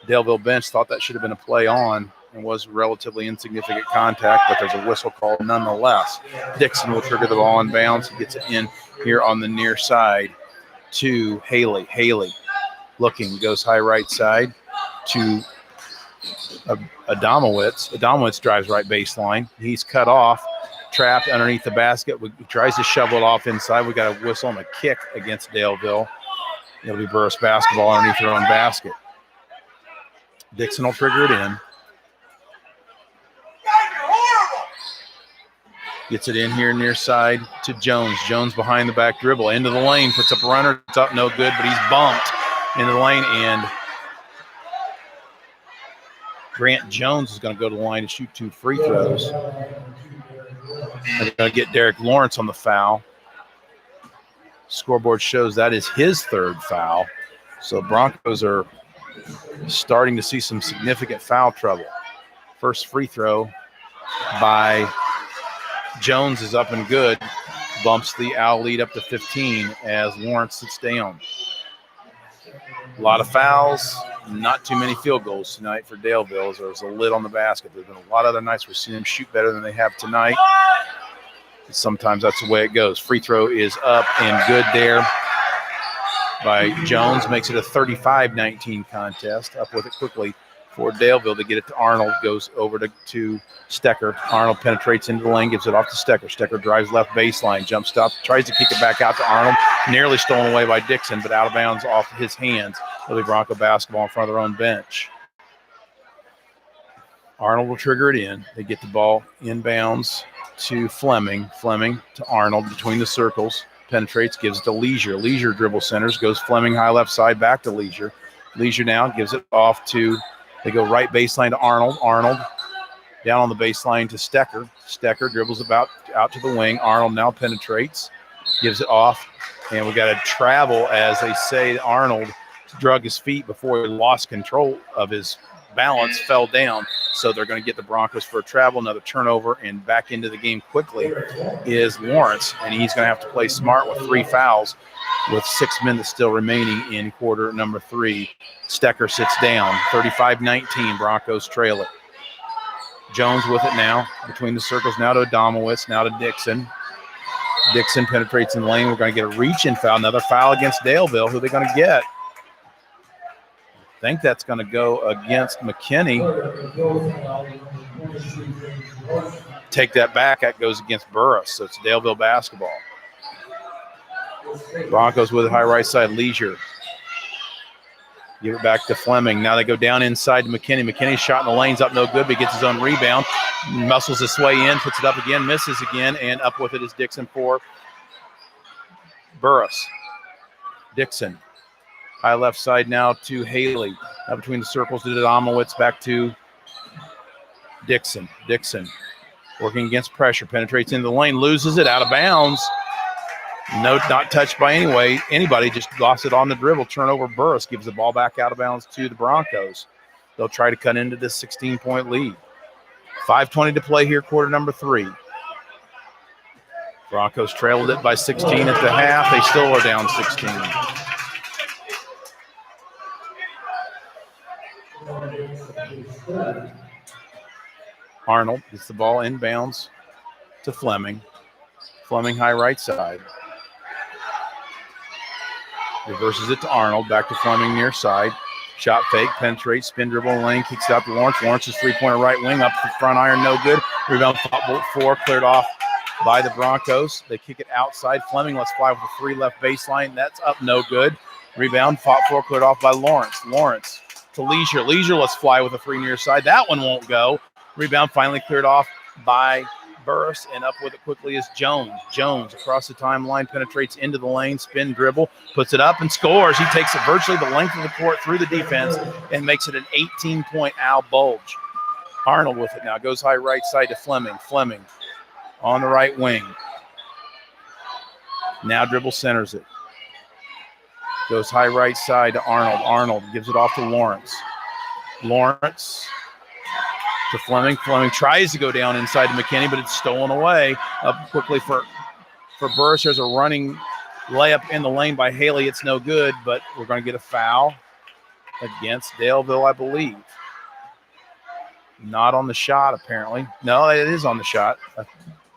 Daleville bench thought that should have been a play on and was relatively insignificant contact, but there's a whistle called nonetheless. Dixon will trigger the ball in bounds. He gets it in here on the near side to Haley. Haley looking, goes high right side to Adamowitz. Adamowitz drives right baseline. He's cut off, trapped underneath the basket. He tries to shovel it off inside. We got a whistle and a kick against Daleville. It'll be Burris basketball underneath their own basket. Dixon will trigger it in. Gets it in here near side to Jones. Jones behind the back dribble. Into the lane. Puts up a runner. It's up no good, but he's bumped into the lane. And Grant Jones is going to go to the line to shoot 2 free throws. They're going to get Derek Lawrence on the foul. Scoreboard shows that is his 3rd foul. So Broncos are starting to see some significant foul trouble. First free throw by Jones is up and good. Bumps the Owl lead up to 15 as Lawrence sits down. A lot of fouls, not too many field goals tonight for Daleville as there's a lid on the basket. There's been a lot of other nights we've seen them shoot better than they have tonight. Sometimes that's the way it goes. Free throw is up and good there by Jones. Makes it a 35-19 contest. Up with it quickly for Daleville to get it to Arnold. Goes over to Stecker. Arnold penetrates into the lane, gives it off to Stecker. Stecker drives left baseline, jump stop, tries to kick it back out to Arnold. Nearly stolen away by Dixon, but out of bounds off his hands. It'll be Bronco basketball in front of their own bench. Arnold will trigger it in. They get the ball inbounds to Fleming. Fleming to Arnold between the circles. Penetrates, gives it to Leisure. Leisure dribble centers, goes Fleming high left side, back to Leisure. Leisure now gives it off to, they go right baseline to Arnold. Arnold down on the baseline to Stecker. Stecker dribbles about out to the wing. Arnold now penetrates, gives it off, and we got a travel, as they say. Arnold drug his feet before he lost control of his balance, fell down. So they're going to get the Broncos for a travel, another turnover, and back into the game quickly is Lawrence, and he's going to have to play smart with 3 fouls with 6 minutes still remaining in quarter number 3. Stecker sits down, 35-19, Broncos trail it. Jones with it now, between the circles, now to Adamowitz, now to Dixon. Dixon penetrates in the lane. We're going to get a reach-in foul, another foul against Daleville. Who are they going to get? I think that's going to go against McKinney. Take that back. That goes against Burris. So it's Daleville basketball. Broncos with it, high right side, Leisure. Give it back to Fleming. Now they go down inside to McKinney. McKinney's shot in the lane's up no good, but he gets his own rebound. Muscles his way in, puts it up again, misses again, and up with it is Dixon for Burris. Dixon. High left side now to Haley. Now between the circles to Domowitz, back to Dixon. Dixon working against pressure, penetrates into the lane, loses it, out of bounds. No, not touched by anybody, just lost it on the dribble. Turnover, Burris gives the ball back out of bounds to the Broncos. They'll try to cut into this 16-point lead. 5:20 to play here, quarter number 3. Broncos trailed it by 16 at the half. They still are down 16. Arnold gets the ball inbounds to Fleming. Fleming high right side. Reverses it to Arnold, back to Fleming near side. Shot fake, penetrates, spin dribble in the lane, kicks out to Lawrence. Lawrence's three-pointer right wing, up the front iron, no good. Rebound, fought 4, cleared off by the Broncos. They kick it outside. Fleming lets fly with a 3 left baseline. That's up, no good. Rebound, fought 4, cleared off by Lawrence. Lawrence to Leisure. Leisure lets fly with a 3 near side. That one won't go. Rebound finally cleared off by Burris, and up with it quickly is Jones. Jones across the timeline, penetrates into the lane, spin dribble, puts it up and scores. He takes it virtually the length of the court through the defense and makes it an 18-point Al Bulge. Arnold with it now, goes high right side to Fleming. Fleming on the right wing. Now dribble centers it. Goes high right side to Arnold. Arnold gives it off to Lawrence. Lawrence to Fleming. Fleming tries to go down inside to McKinney, but it's stolen away. Up quickly for Burris. There's a running layup in the lane by Haley. It's no good, but we're going to get a foul against Daleville, I believe. Not on the shot, apparently. No, it is on the shot. I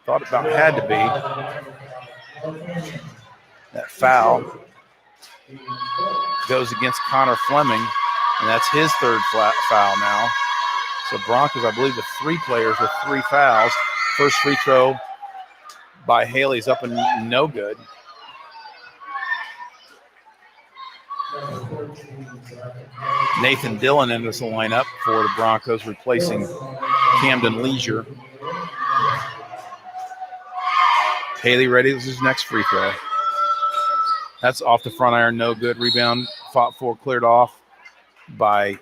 thought it about had to be. That foul goes against Connor Fleming, and that's his third foul now. So Broncos, I believe, with 3 players with 3 fouls. First free throw by Haley's up and no good. Nathan Dillon enters the lineup for the Broncos, replacing Camden Leisure. Haley ready. This is his next free throw. That's off the front iron, no good. Rebound, fought 4, cleared off by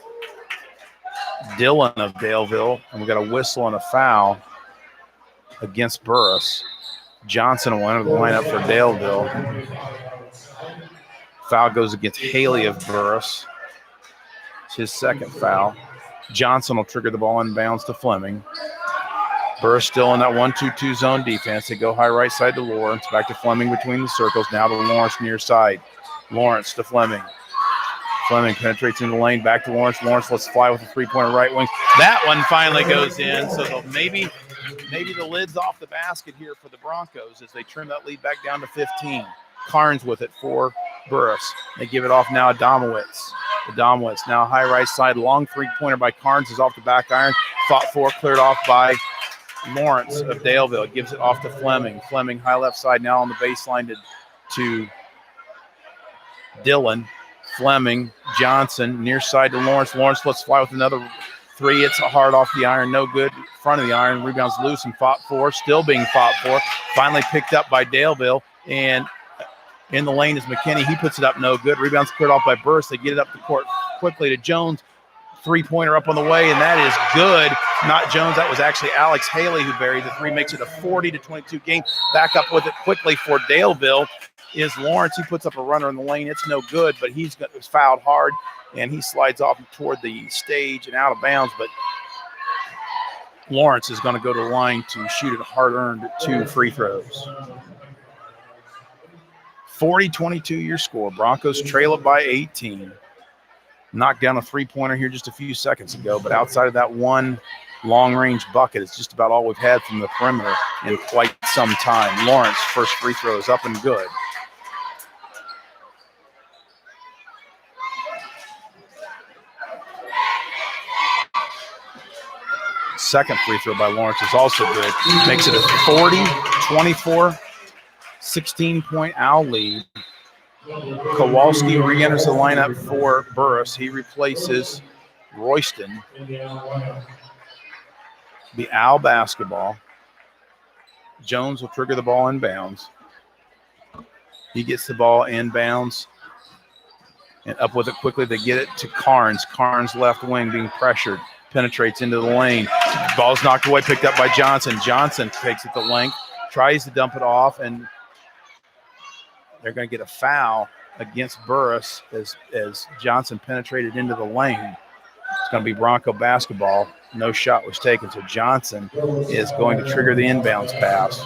Dillon of Daleville, and we got a whistle and a foul against Burris. Johnson will enter the lineup for Daleville. Foul goes against Haley of Burris. It's his second foul. Johnson will trigger the ball inbounds to Fleming. Burris still in that 1-2-2 zone defense. They go high right side to Lawrence, back to Fleming between the circles, now to Lawrence near side. Lawrence to Fleming. Fleming penetrates in the lane, back to Lawrence. Lawrence lets fly with a 3-pointer right wing. That one finally goes in, so maybe the lid's off the basket here for the Broncos as they trim that lead back down to 15. Carnes with it for Burris. They give it off now to Domowitz. Domowitz now high right side, long 3-pointer by Carnes is off the back iron. Fought 4, cleared off by Lawrence of Daleville. Gives it off to Fleming. Fleming high left side now on the baseline to Dillon. Fleming, Johnson, near side to Lawrence. Lawrence lets fly with another 3. It's hard off the iron, no good. Front of the iron, rebounds loose and fought 4. Still being fought 4. Finally picked up by Daleville, and in the lane is McKinney. He puts it up, no good. Rebounds cleared off by Burris. They get it up the court quickly to Jones. 3-pointer up on the way, and that is good. Not Jones. That was actually Alex Haley who buried the 3. Makes it a 40-22 game. Back up with it quickly for Daleville is Lawrence. He puts up a runner in the lane. It's no good, but he's fouled hard, and he slides off toward the stage and out of bounds. But Lawrence is going to go to the line to shoot a hard-earned 2 free throws. 40-22 your score. Broncos trail it by 18. Knocked down a 3-pointer here just a few seconds ago, but outside of that one long-range bucket, it's just about all we've had from the perimeter in quite some time. Lawrence, first free throw is up and good. second free throw by Lawrence is also good. Makes it a 40-24, 16-point Owl lead. Kowalski re-enters the lineup for Burris. He replaces Royston. The Owl basketball. Jones will trigger the ball inbounds. He gets the ball inbounds and up with it quickly. They get it to Carnes. Carnes left wing being pressured. Penetrates into the lane. Ball's knocked away, picked up by Johnson. Johnson takes it the length, tries to dump it off, and they're going to get a foul against Burris as Johnson penetrated into the lane. It's going to be Bronco basketball. No shot was taken, so Johnson is going to trigger the inbounds pass.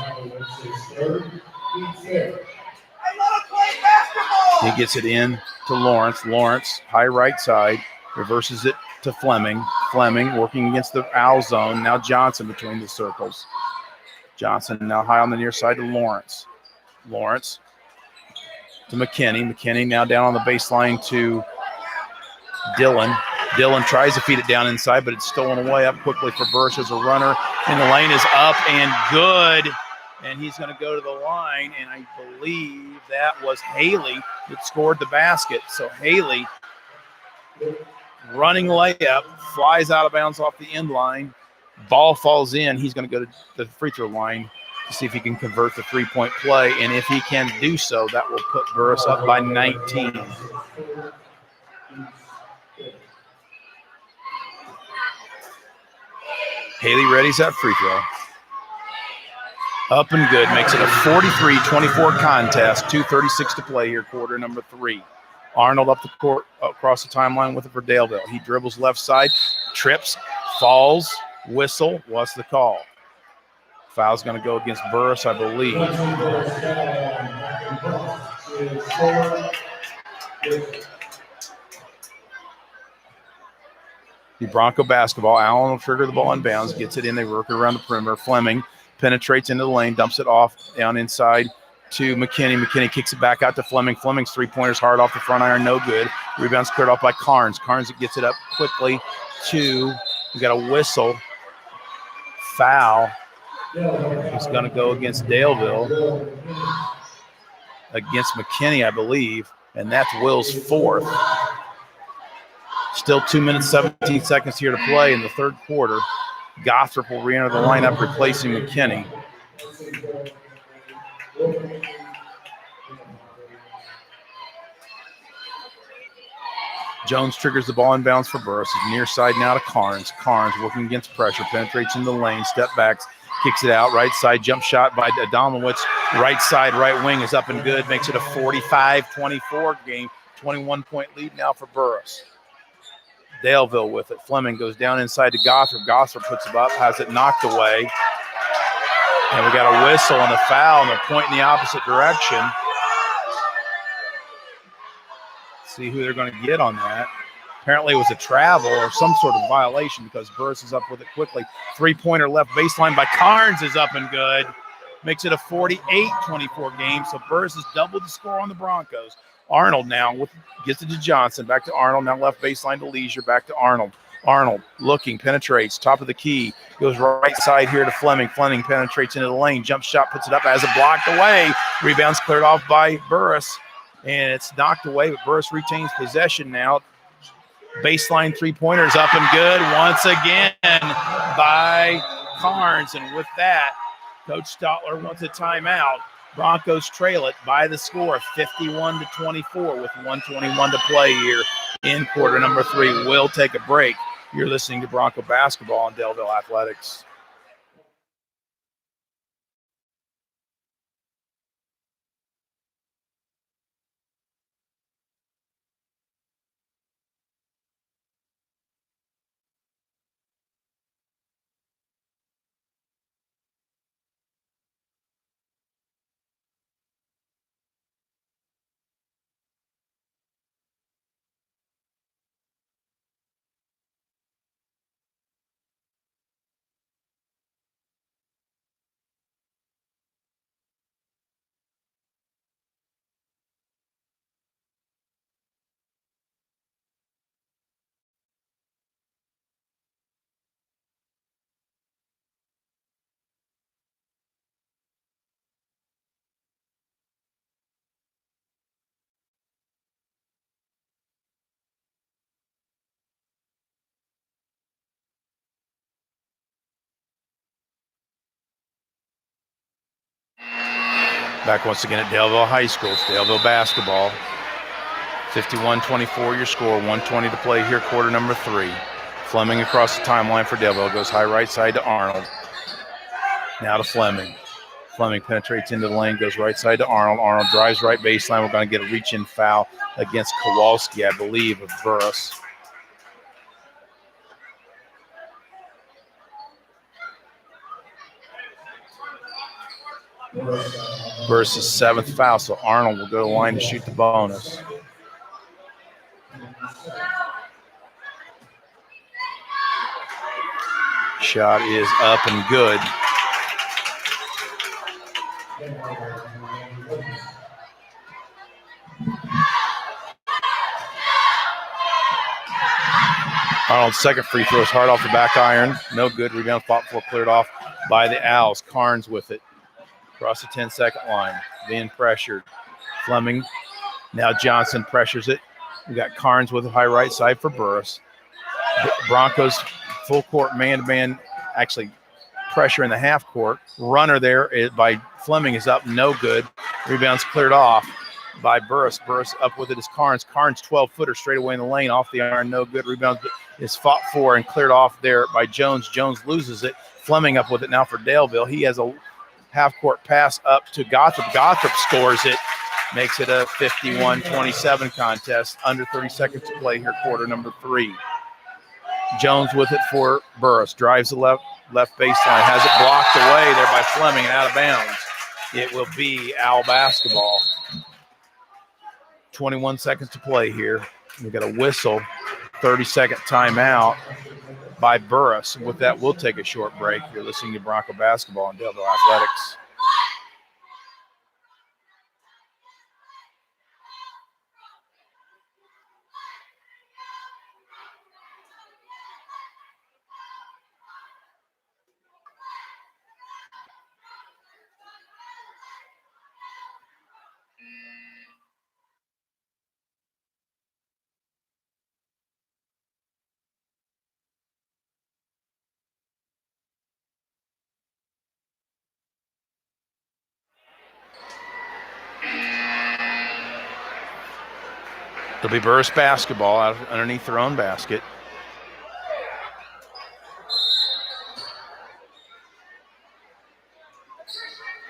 He gets it in to Lawrence. Lawrence, high right side, reverses it to Fleming. Fleming working against the Owl zone. Now Johnson between the circles. Johnson now high on the near side to Lawrence. Lawrence to McKinney. McKinney now down on the baseline to Dillon. Dillon tries to feed it down inside, but it's stolen away up quickly for Burris as a runner. And the lane is up and good. And he's going to go to the line, and I believe that was Haley that scored the basket. So Haley, running layup, flies out of bounds off the end line. Ball falls in. He's going to go to the free throw line to see if he can convert the three-point play. And if he can do so, that will put Burris up by 19. Haley readies that free throw. Up and good, makes it a 43-24 contest, 2:36 to play here, quarter number 3. Arnold up the court, across the timeline with it for Daleville. He dribbles left side, trips, falls, whistle. What's the call? Foul's going to go against Burris, I believe. The Bronco basketball. Allen will trigger the ball in bounds, gets it in. They work it around the perimeter. Fleming penetrates into the lane, dumps it off down inside to McKinney. McKinney kicks it back out to Fleming. Fleming's three-pointers hard off the front iron, no good. Rebound's cleared off by Carnes. Carnes gets it up quickly to, we got a whistle. Foul. It's going to go against Daleville. Against McKinney, I believe, and that's Will's fourth. Still 2 minutes, 17 seconds here to play in the third quarter. Gothrop will re-enter the lineup, replacing McKinney. Jones triggers the ball inbounds for Burris. Near side now to Carnes. Carnes working against pressure, penetrates in the lane, step backs, kicks it out. Right side jump shot by Adamowicz. Right side, right wing is up and good. Makes it a 45-24 game. 21-point lead now for Burris. Daleville with it. Fleming goes down inside to Gothrop. Gothrop puts it up, has it knocked away. And we got a whistle and a foul, and they're pointing the opposite direction. See who they're going to get on that. Apparently it was a travel or some sort of violation because Burris is up with it quickly. Three-pointer left baseline by Carnes is up and good. Makes it a 48-24 game. So Burris has doubled the score on the Broncos. Arnold now gets it to Johnson. Back to Arnold. Now left baseline to Leisure. Back to Arnold. Arnold looking, penetrates, top of the key. Goes right side here to Fleming. Fleming penetrates into the lane. Jump shot, puts it up, has it blocked away. Rebound's cleared off by Burris. And it's knocked away, but Burris retains possession now. Baseline three-pointers up and good once again by Carnes. And with that, Coach Stotler wants a timeout. Broncos trail it by the score, 51-24 with 1:21 to play here in quarter number 3. We'll take a break. You're listening to Bronco Basketball on Daleville Athletics. Back once again at Daleville High School. It's Daleville basketball. 51-24 your score. 1:20 to play here, quarter number 3. Fleming across the timeline for Daleville. Goes high right side to Arnold. Now to Fleming. Fleming penetrates into the lane, goes right side to Arnold. Arnold drives right baseline. We're going to get a reach-in foul against Kowalski, I believe, of Burris. Burris' 7th foul, so Arnold will go to the line to shoot the bonus. Shot is up and good. Arnold's second free throw is hard off the back iron. No good. Rebound fought for, cleared off by the Owls. Carnes with it. Across the 10-second line. Being pressured. Fleming. Now Johnson pressures it. We got Carnes with a high right side for Burris. Broncos full court man-to-man, actually pressure in the half court. Runner there by Fleming is up, no good. Rebounds cleared off by Burris. Burris up with it is Carnes. Carnes 12-footer straight away in the lane, off the iron, no good. Rebound is fought for and cleared off there by Jones. Jones loses it. Fleming up with it now for Daleville. He has a half-court pass up to Gothrop. Gothrop scores it, makes it a 51-27 contest. Under 30 seconds to play here, quarter number 3. Jones with it for Burris. Drives the left baseline. Has it blocked away there by Fleming and out of bounds. It will be Owl basketball. 21 seconds to play here. We've got a whistle. 30-second timeout by Burris. And with that, we'll take a short break. You're listening to Bronco Basketball on Daleville Athletics. It'll be Burris basketball out underneath their own basket.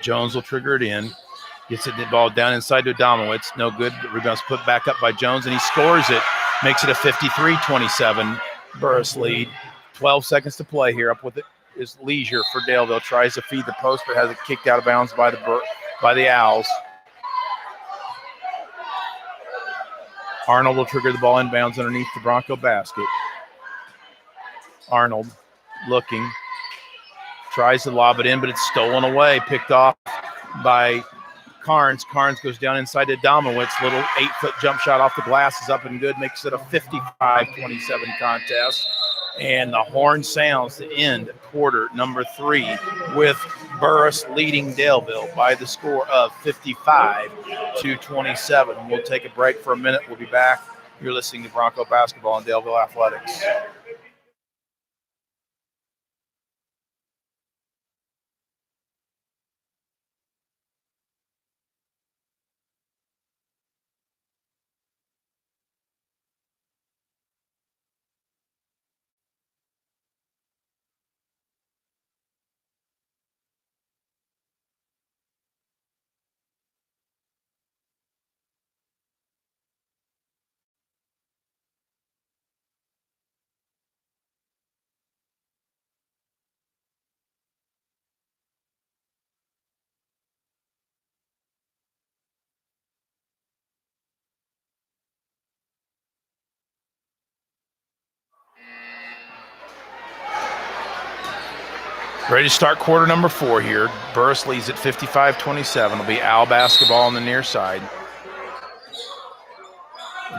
Jones will trigger it in. Gets it the ball down inside to Adamowitz. No good. The rebound's put back up by Jones, and he scores it. Makes it a 53-27 Burris lead. 12 seconds to play here. Up with it is Leisure for Daleville. Tries to feed the post, but has it kicked out of bounds by the Owls. Arnold will trigger the ball inbounds underneath the Bronco basket. Arnold looking. Tries to lob it in, but it's stolen away. Picked off by Carnes. Carnes goes down inside to Adamowitz. Little 8-foot jump shot off the glass is up and good. Makes it a 55-27 contest. And the horn sounds to end quarter number 3 with Burris leading Daleville by the score of 55-27. We'll take a break for a minute. We'll be back. You're listening to Bronco Basketball on Daleville Athletics. Ready to start quarter number 4 here. Burris leads at 55-27. It'll be Owl basketball on the near side.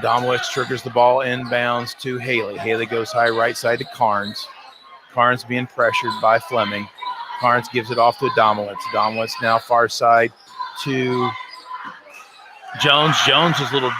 Domowitz triggers the ball inbounds to Haley. Haley goes high right side to Carnes. Carnes being pressured by Fleming. Carnes gives it off to Domowitz. Domowitz now far side to Jones. Jones' little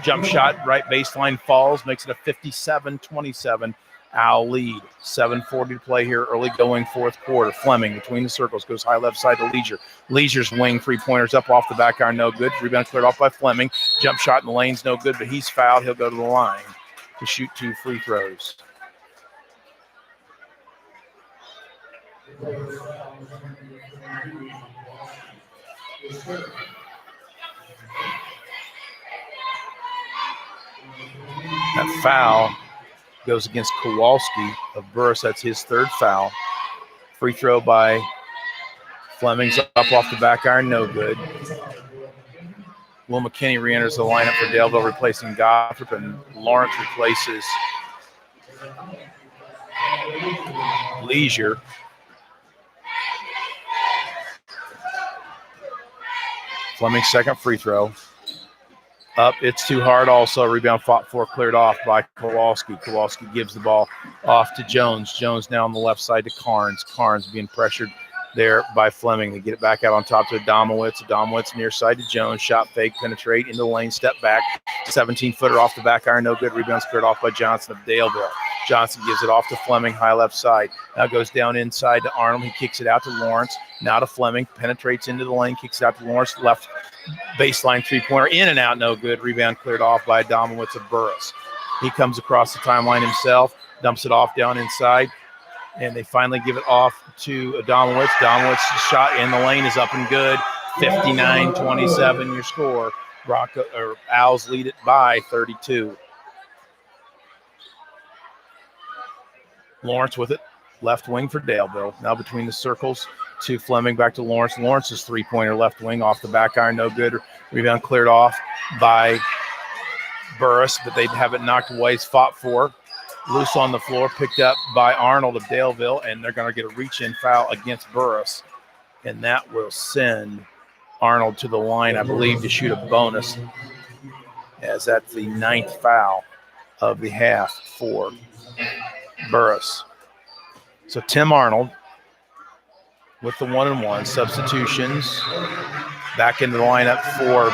jump shot right baseline falls. Makes it a 57-27 Owl lead. 7:40 to play here, early going fourth quarter. Fleming between the circles, goes high left side to Leisure. Leisure's wing three-pointers up off the back iron, no good. Rebound cleared off by Fleming. Jump shot in the lane's no good, but he's fouled. He'll go to the line to shoot 2 free throws. That foul goes against Kowalski of Burris. That's his 3rd foul. Free throw by Fleming's up off the back iron, no good. Will McKinney re-enters the lineup for Daleville, replacing Gothrop, and Lawrence replaces Leisure. Fleming's 2nd free throw. Up, it's too hard also. Rebound fought for, cleared off by Kowalski. Kowalski gives the ball off to Jones. Jones now on the left side to Carnes. Carnes being pressured there by Fleming. They get it back out on top to Adamowitz. Adamowitz near side to Jones. Shot fake, penetrate into the lane, step back. 17-footer off the back iron, no good. Rebound cleared off by Johnson of Daleville. Johnson gives it off to Fleming, high left side. Now goes down inside to Arnold. He kicks it out to Lawrence. Now to Fleming, penetrates into the lane, kicks it out to Lawrence. Left baseline three-pointer, in and out, no good. Rebound cleared off by Adamowitz of Burris. He comes across the timeline himself, dumps it off down inside, and they finally give it off to Adamowitz. Adamowitz's shot in the lane is up and good. 59-27 your score. Owls lead it by 32. Lawrence with it, left wing for Daleville. Now between the circles to Fleming, back to Lawrence. Lawrence's three-pointer left wing off the back iron, no good. Rebound cleared off by Burris, but they'd have it knocked away. It's fought for. Loose on the floor, picked up by Arnold of Daleville, and they're going to get a reach-in foul against Burris, and that will send Arnold to the line, I believe, to shoot a bonus, as that's the 9th foul of the half for Burris. So Tim Arnold with the 1-and-1 substitutions. Back into the lineup for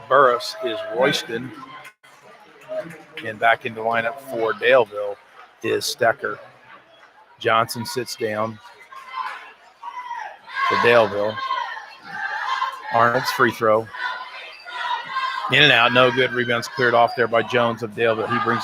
Burris is Royston. And back into the lineup for Daleville is Stecker. Johnson sits down for Daleville. Arnold's free throw. In and out, no good. Rebound's cleared off there by Jones of Daleville. He brings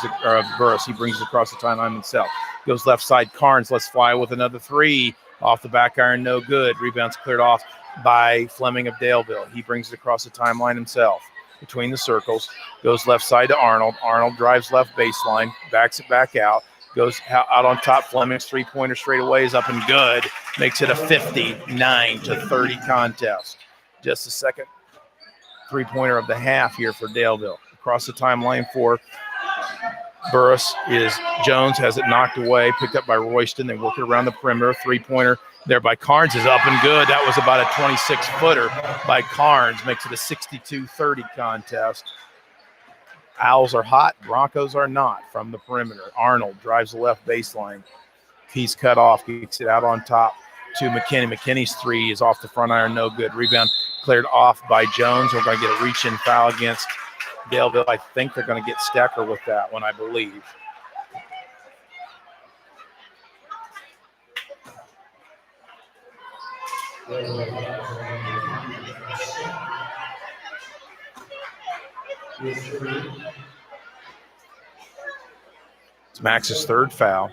Burris. He brings it across the timeline himself. Goes left side. Carnes lets fly with another three. Off the back iron, no good. Rebound's cleared off by Fleming of Daleville. He brings it across the timeline himself. Between the circles, goes left side to Arnold. Arnold drives left baseline, backs it back out, goes out on top. Fleming's three-pointer straight away is up and good. Makes it a 59-30 contest. Just the second three-pointer of the half here for Daleville. Across the timeline for Burris is Jones, has it knocked away, picked up by Royston. They work it around the perimeter. Three-pointer there by Carnes is up and good. That was about a 26-footer by Carnes. Makes it a 62-30 contest. Owls are hot. Broncos are not from the perimeter. Arnold drives the left baseline. He's cut off. Kicks it out on top to McKinney. McKinney's three is off the front iron. No good. Rebound cleared off by Jones. We're going to get a reach-in foul against Daleville. I think they're going to get Stecker with that one, I believe. It's Max's 3rd foul.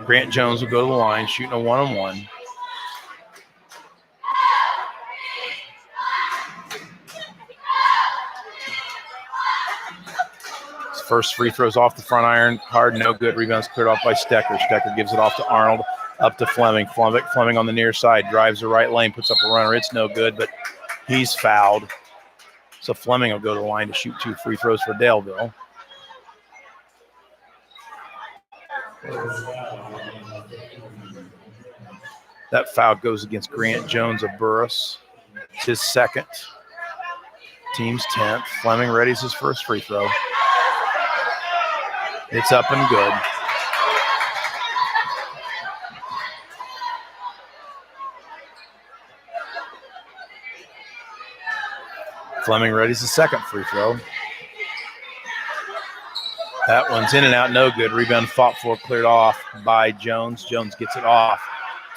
Grant Jones will go to the line, shooting a 1-on-1. His first free throws off the front iron, hard, no good. Rebounds cleared off by Stecker. Stecker gives it off to Arnold, up to Fleming. Fleming on the near side, drives the right lane, puts up a runner. It's no good, but he's fouled. So Fleming will go to the line to shoot 2 free throws for Daleville. That foul goes against Grant Jones of Burris. It's his 2nd. Team's 10th. Fleming readies his first free throw. It's up and good. Fleming readies the second free throw. That one's in and out, no good. Rebound fought for, cleared off by Jones. Jones gets it off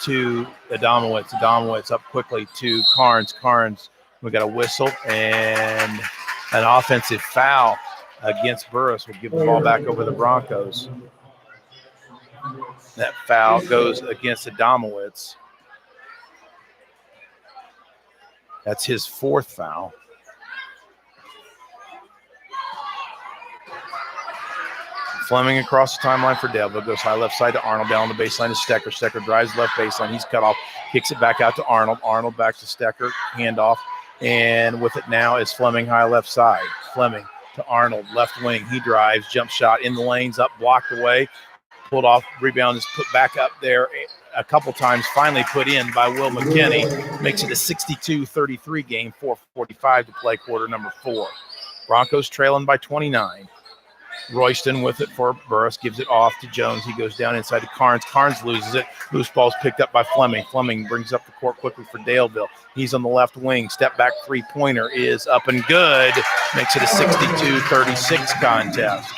to Adamowicz. Adamowicz up quickly to Carnes. Carnes, we got a whistle and an offensive foul against Burris. Will give the ball back over the Broncos. That foul goes against Adamowicz. That's his fourth foul. Fleming across the timeline for Delville. Goes high left side to Arnold. Down on the baseline to Stecker. Stecker drives left baseline. He's cut off. Kicks it back out to Arnold. Arnold back to Stecker. Handoff. And with it now is Fleming high left side. Fleming to Arnold. Left wing. He drives. Jump shot in the lanes. Up. Blocked away. Pulled off. Rebound is put back up there a couple times. Finally put in by Will McKinney. Makes it a 62-33 game. 4:45 to play quarter number 4. Broncos trailing by 29. Royston with it for Burris, gives it off to Jones. He goes down inside to Carnes. Carnes loses it. Loose ball's picked up by Fleming. Fleming brings up the court quickly for Daleville. He's on the left wing. Step back three-pointer is up and good. Makes it a 62-36 contest.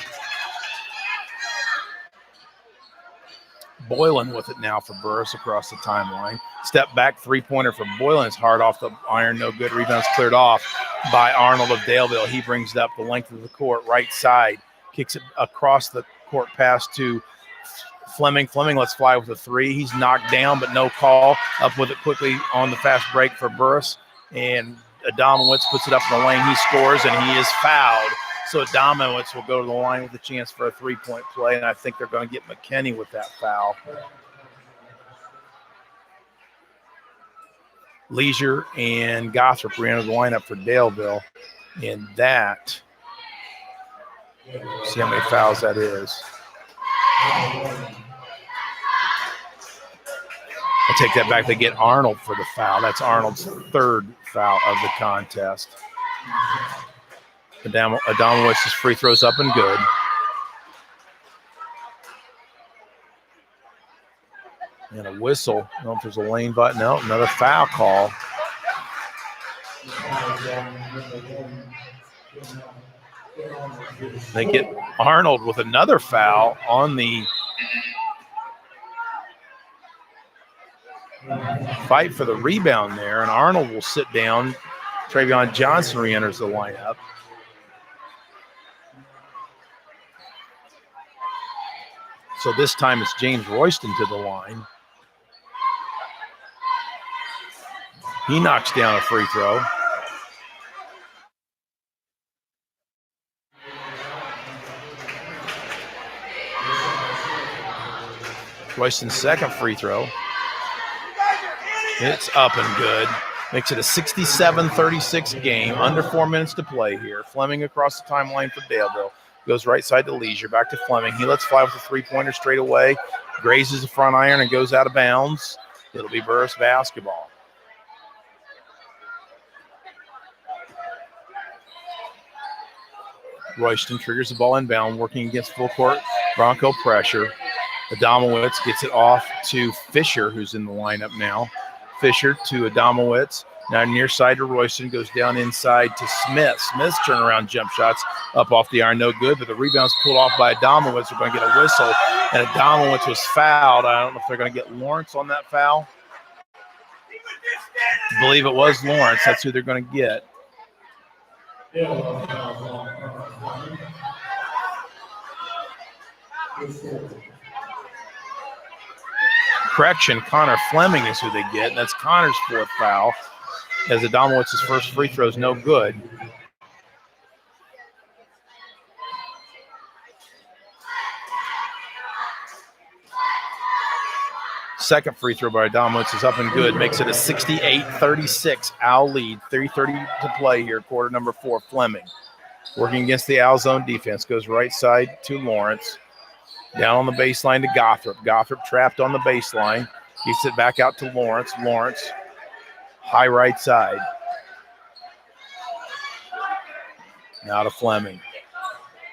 Boylan with it now for Burris across the timeline. Step back three-pointer for Boylan. It's hard off the iron. No good. Rebound's cleared off by Arnold of Daleville. He brings it up the length of the court, right side. Kicks it across the court pass to Fleming. Fleming lets fly with a three. He's knocked down, but no call. Up with it quickly on the fast break for Burris. And Adamowicz puts it up in the lane. He scores, and he is fouled. So Adamowicz will go to the line with a chance for a three-point play, and I think they're going to get McKinney with that foul. Leisure and Gothrop re-enter the lineup for Daleville. And that... see how many fouls that is. I take that back. They get Arnold for the foul. That's Arnold's third foul of the contest. Adamowicz's free throws up and good. And a whistle. I don't know if there's a lane button. No, another foul call. They get Arnold with another foul on the fight for the rebound there, and Arnold will sit down. Travion Johnson re-enters the lineup. So this time it's James Royston to the line. He knocks down a free throw. Royston's second free throw. It's up and good. Makes it a 67-36 game. Under 4 minutes to play here. Fleming across the timeline for Daleville. Goes right side to Leisure. Back to Fleming. He lets fly with a three-pointer straight away. Grazes the front iron and goes out of bounds. It'll be Burris basketball. Royston triggers the ball inbound, working against full court Bronco pressure. Adamowicz gets it off to Fisher, who's in the lineup now. Fisher to Adamowicz. Now near side to Royston, goes down inside to Smith. Smith's turnaround jump shots up off the iron, no good, but the rebound's pulled off by Adamowicz. We're going to get a whistle, and Adamowicz was fouled. I don't know if they're going to get Lawrence on that foul. I believe it was Lawrence. That's who they're going to get. Correction, Connor Fleming is who they get, and that's Connor's fourth foul, as Adamowicz's first free throw is no good. Second free throw by Adamowicz is up and good, makes it a 68-36 Owl lead. 3:30 to play here, quarter number 4. Fleming working against the Owl zone defense, goes right side to Lawrence. Down on the baseline to Gothrop. Gothrop trapped on the baseline. Gets it back out to Lawrence. Lawrence, high right side. Now to Fleming.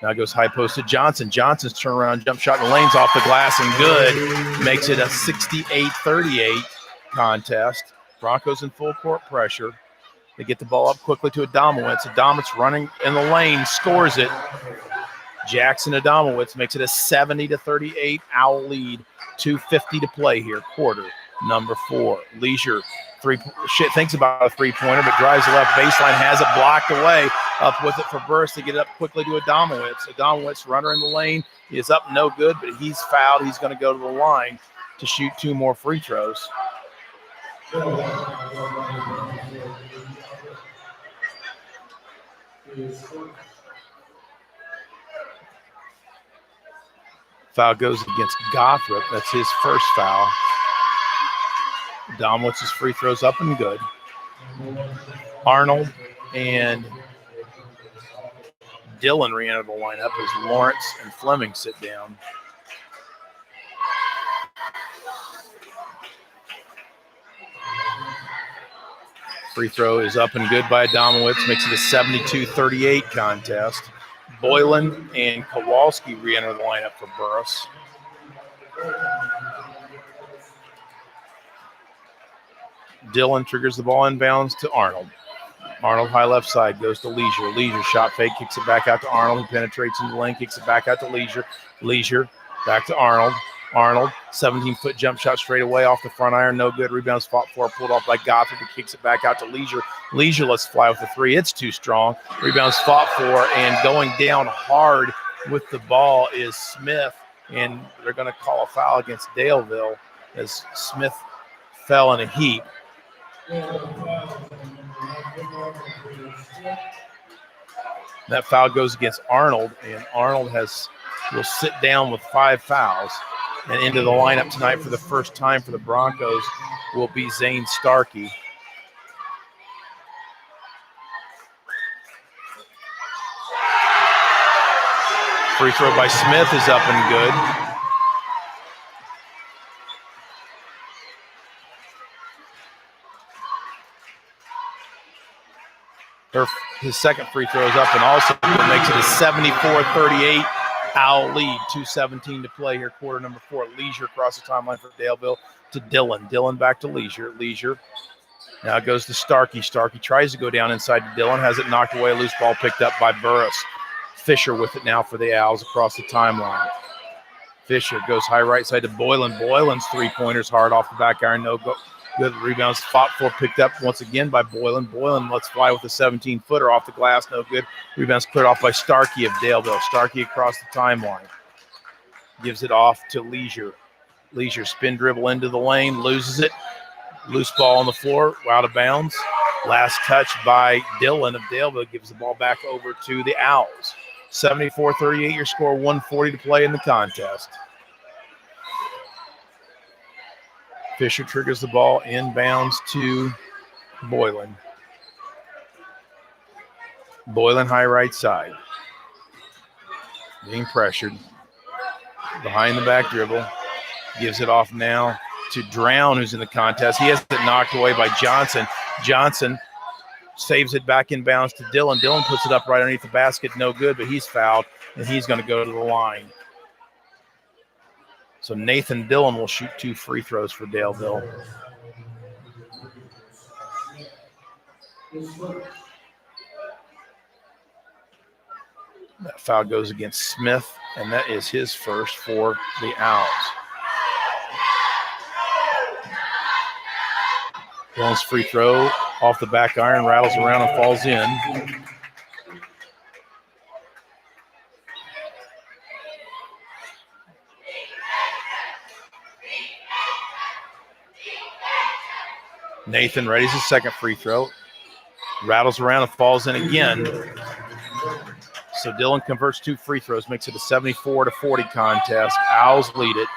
Now goes high post to Johnson. Johnson's turnaround jump shot in the lane's off the glass and good. Makes it a 68-38 contest. Broncos in full court pressure. They get the ball up quickly to Adamowicz. Adamowicz running in the lane, scores it. Jackson Adamowicz makes it a 70-38 Owl lead. 2:50 to play here, quarter number 4. Leisure thinks about a three-pointer, but drives the left baseline, has it blocked away. Up with it for Burris to get it up quickly to Adamowicz. Adamowicz, runner in the lane, he is up no good, but he's fouled. He's going to go to the line to shoot 2 more free throws. Foul goes against Gothrop. That's his first foul. Adamwitz's free throws up and good. Arnold and Dillon re-enter the lineup as Lawrence and Fleming sit down. Free throw is up and good by Adamowicz, makes it a 72-38 contest. Boylan and Kowalski re-enter the lineup for Burris. Dillon triggers the ball inbounds to Arnold. Arnold high left side goes to Leisure. Leisure shot fake, kicks it back out to Arnold, who penetrates into the lane, kicks it back out to Leisure. Leisure back to Arnold. Arnold, 17-foot jump shot straight away off the front iron, no good. Rebounds fought for, pulled off by Gothrop, who kicks it back out to Leisure. Leisure lets fly with the 3. It's too strong. Rebounds fought for, and going down hard with the ball is Smith, and they're going to call a foul against Daleville as Smith fell in a heap. That foul goes against Arnold, and Arnold will sit down with 5 fouls. And into the lineup tonight for the first time for the Broncos will be Zane Starkey. Free throw by Smith is up and good. His second free throw is up and also makes it a 74-38 Owl lead. 2:17 to play here, quarter number 4. Leisure across the timeline for Daleville to Dillon. Dillon back to Leisure. Leisure now goes to Starkey. Starkey tries to go down inside to Dillon, has it knocked away. Loose ball picked up by Burris. Fisher with it now for the Owls across the timeline. Fisher goes high right side to Boylan. Boylan's three-pointers hard off the back iron. No go. Good rebounds fought for, picked up once again by Boylan. Boylan lets fly with a 17-footer off the glass. No good. Rebounds cleared off by Starkey of Daleville. Starkey across the timeline. Gives it off to Leisure. Leisure spin dribble into the lane. Loses it. Loose ball on the floor. Out of bounds. Last touch by Dillon of Daleville. Gives the ball back over to the Owls. 74-38 your score. 1:40 to play in the contest. Fisher triggers the ball inbounds to Boylan. Boylan high right side. Being pressured. Behind the back dribble. Gives it off now to Drown, who's in the contest. He has it knocked away by Johnson. Johnson saves it back inbounds to Dillon. Dillon puts it up right underneath the basket. No good, but he's fouled, and he's going to go to the line. So Nathan Dillon will shoot 2 free throws for Daleville. That foul goes against Smith, and that is his first for the Owls. Dillon's free throw off the back iron, rattles around and falls in. Nathan readies his second free throw. Rattles around and falls in again. So Dillon converts 2 free throws, makes it a 74-40 contest. Owls lead it.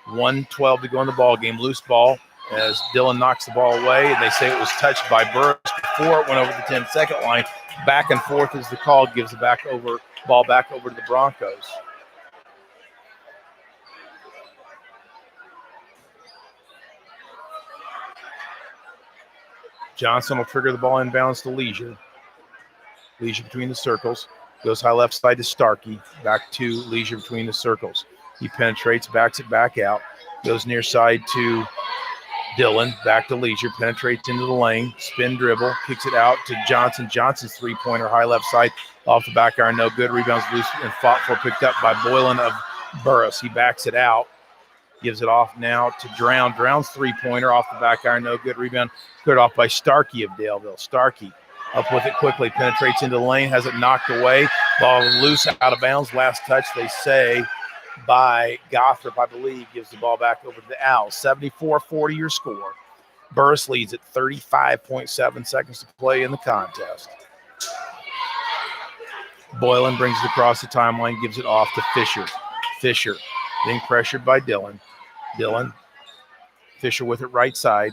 1:12 to go in the ball game. Loose ball as Dillon knocks the ball away, and they say it was touched by Burris before it went over the 10-second line. Back and forth is the call, gives the ball back over to the Broncos. Johnson will trigger the ball inbounds to Leisure. Leisure between the circles. Goes high left side to Starkey. Back to Leisure between the circles. He penetrates, backs it back out. Goes near side to Dillon back to Leisure, penetrates into the lane, spin dribble, kicks it out to Johnson. Johnson's three-pointer, high left side, off the back iron, no good. Rebounds loose and fought for, picked up by Boylan of Burris. He backs it out, gives it off now to Drown. Drown's three-pointer off the back iron, no good. Rebound cleared off by Starkey of Daleville. Starkey up with it quickly, penetrates into the lane, has it knocked away. Ball loose, out of bounds. Last touch, they say, by Gothrop, I believe, gives the ball back over to the Owls. 74-40 your score. Burris leads at 35.7 seconds to play in the contest. Boylan brings it across the timeline, gives it off to Fisher. Fisher being pressured by Dillon. Dillon, Fisher with it right side.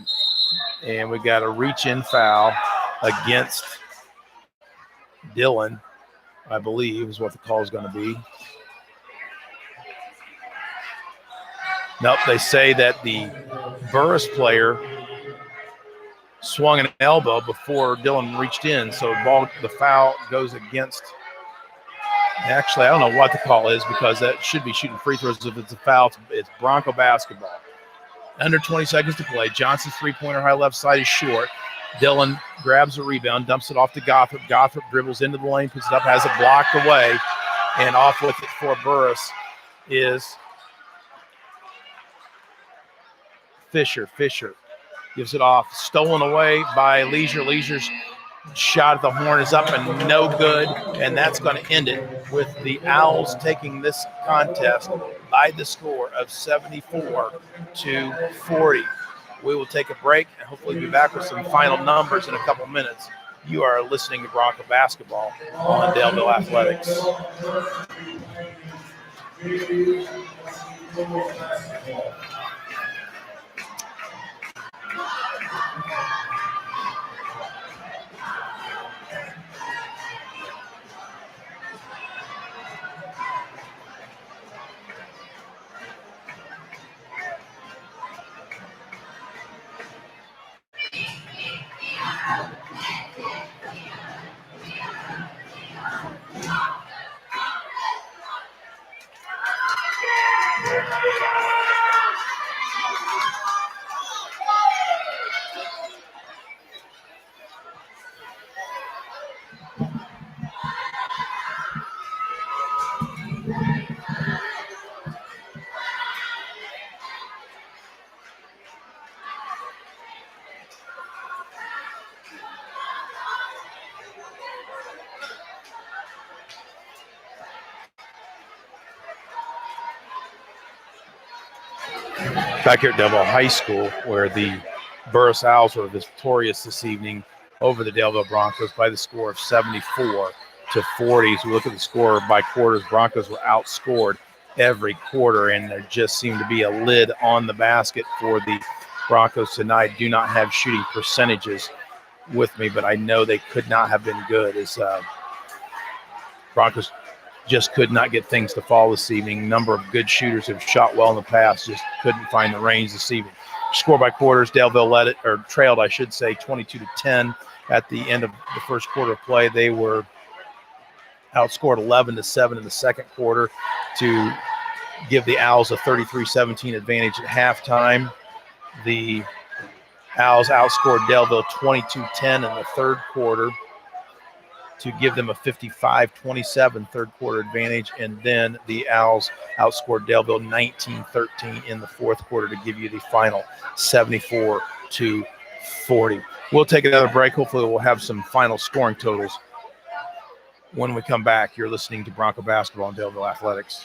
And we got a reach-in foul against Dillon, I believe, is what the call is going to be. Nope, they say that the Burris player swung an elbow before Dillon reached in, so the foul goes against. Actually, I don't know what the call is because that should be shooting free throws. If it's a foul, it's Bronco basketball. Under 20 seconds to play. Johnson's three-pointer high left side is short. Dillon grabs a rebound, dumps it off to Gothrop. Gothrop dribbles into the lane, puts it up, has it blocked away, and off with it for Burris is Fisher. Fisher gives it off. Stolen away by Leisure. Leisure's shot at the horn is up and no good, and that's going to end it with the Owls taking this contest by the score of 74-40. We will take a break and hopefully be back with some final numbers in a couple minutes. You are listening to Bronco Basketball on Daleville Athletics. Back here at Daleville High School, where the Burris Owls were victorious this evening over the Daleville Broncos by the score of 74-40. As we look at the score by quarters, Broncos were outscored every quarter, and there just seemed to be a lid on the basket for the Broncos tonight. Do not have shooting percentages with me, but I know they could not have been good as Broncos just could not get things to fall this evening. Number of good shooters have shot well in the past, just couldn't find the range this evening. Score by quarters, Daleville led it, or trailed, I should say, 22-10 at the end of the first quarter of play. They were outscored 11-7 in the second quarter to give the Owls a 33-17 advantage at halftime. The Owls outscored Daleville 22-10 in the third quarter to give them a 55-27 third quarter advantage. And then the Owls outscored Daleville 19-13 in the fourth quarter to give you the final 74-40. We'll take another break. Hopefully we'll have some final scoring totals when we come back. You're listening to Bronco Basketball on Daleville Athletics.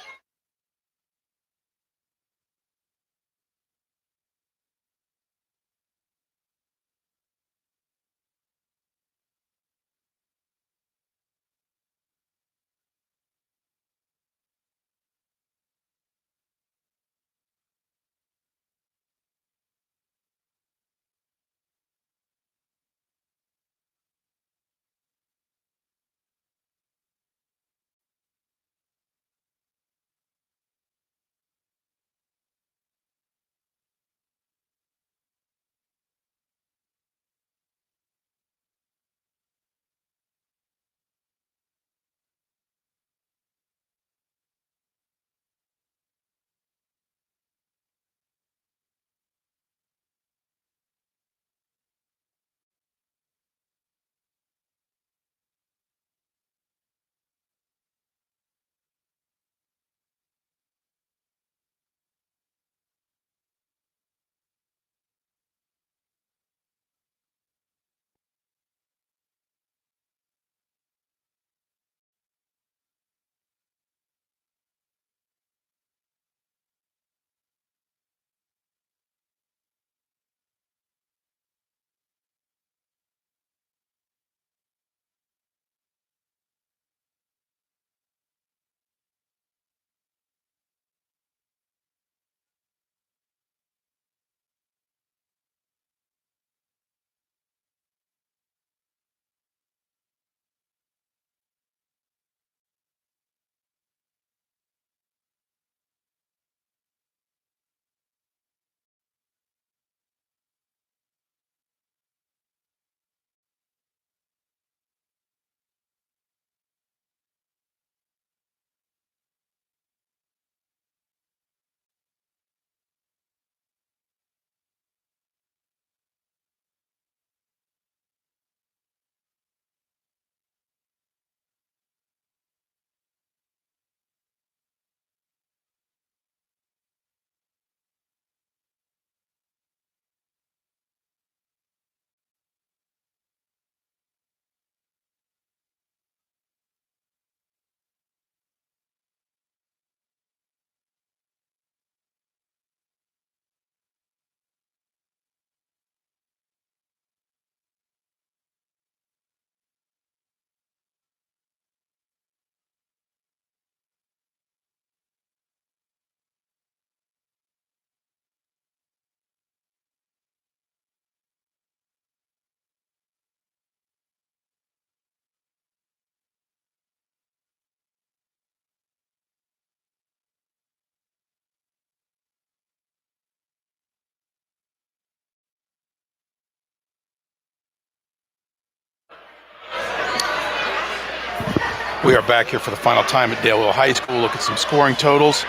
We are back here for the final time at Daleville High School. Look at some scoring totals.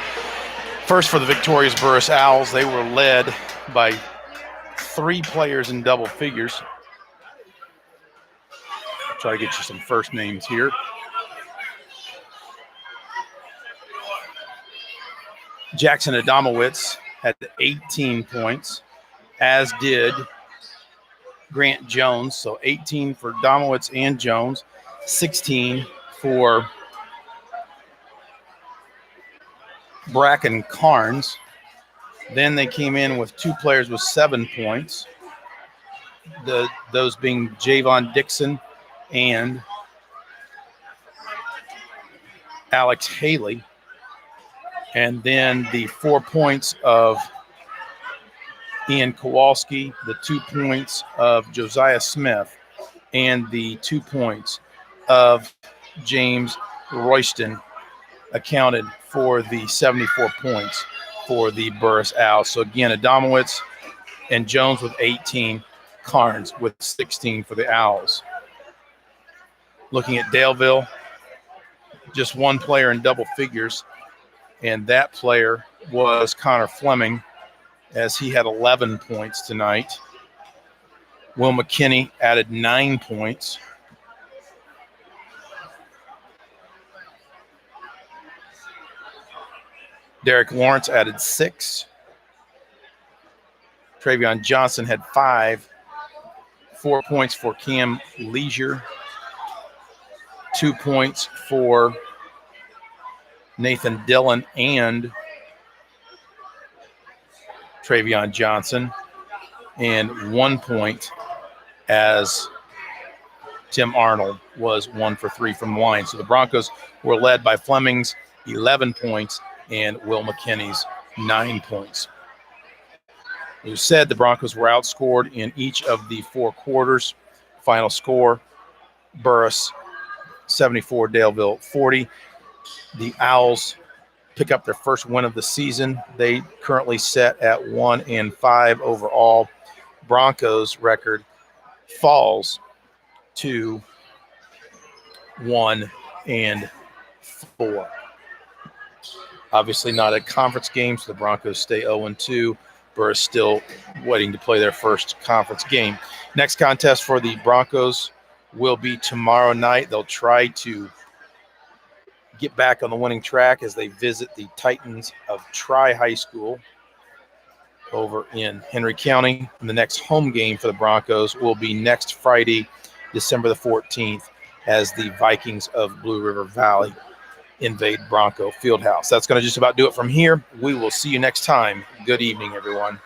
First, for the victorious Burris Owls, they were led by 3 players in double figures. I'll try to get you some first names here. Jackson Adamowitz had 18 points, as did Grant Jones. So 18 for Adamowitz and Jones, 16 for Bracken Carnes. Then they came in with 2 players with 7 points, those being Javon Dixon and Alex Haley. And then the 4 points of Ian Kowalski, the 2 points of Josiah Smith, and the 2 points of James Royston accounted for the 74 points for the Burris Owls. So again, Adamowitz and Jones with 18, Carnes with 16 for the Owls. Looking at Daleville, just 1 player in double figures, and that player was Connor Fleming, as he had 11 points tonight. Will McKinney added 9 points. Derek Lawrence added 6. Travion Johnson had 5. 4 points for Cam Leisure. 2 points for Nathan Dillon and Travion Johnson. And 1 point as Tim Arnold was 1 for 3 from the line. So the Broncos were led by Fleming's 11 points and Will McKinney's 9 points. As you said, the Broncos were outscored in each of the 4 quarters. Final score, Burris 74, Daleville 40. The Owls pick up their first win of the season. They currently set at 1-5 overall. Broncos record falls to 1-4. Obviously not a conference game, so the Broncos stay 0-2. Burris still waiting to play their first conference game. Next contest for the Broncos will be tomorrow night. They'll try to get back on the winning track as they visit the Titans of Tri High School over in Henry County. And the next home game for the Broncos will be next Friday, December the 14th, as the Vikings of Blue River Valley invade Bronco Fieldhouse. That's going to just about do it from here. We will see you next time. Good evening, everyone.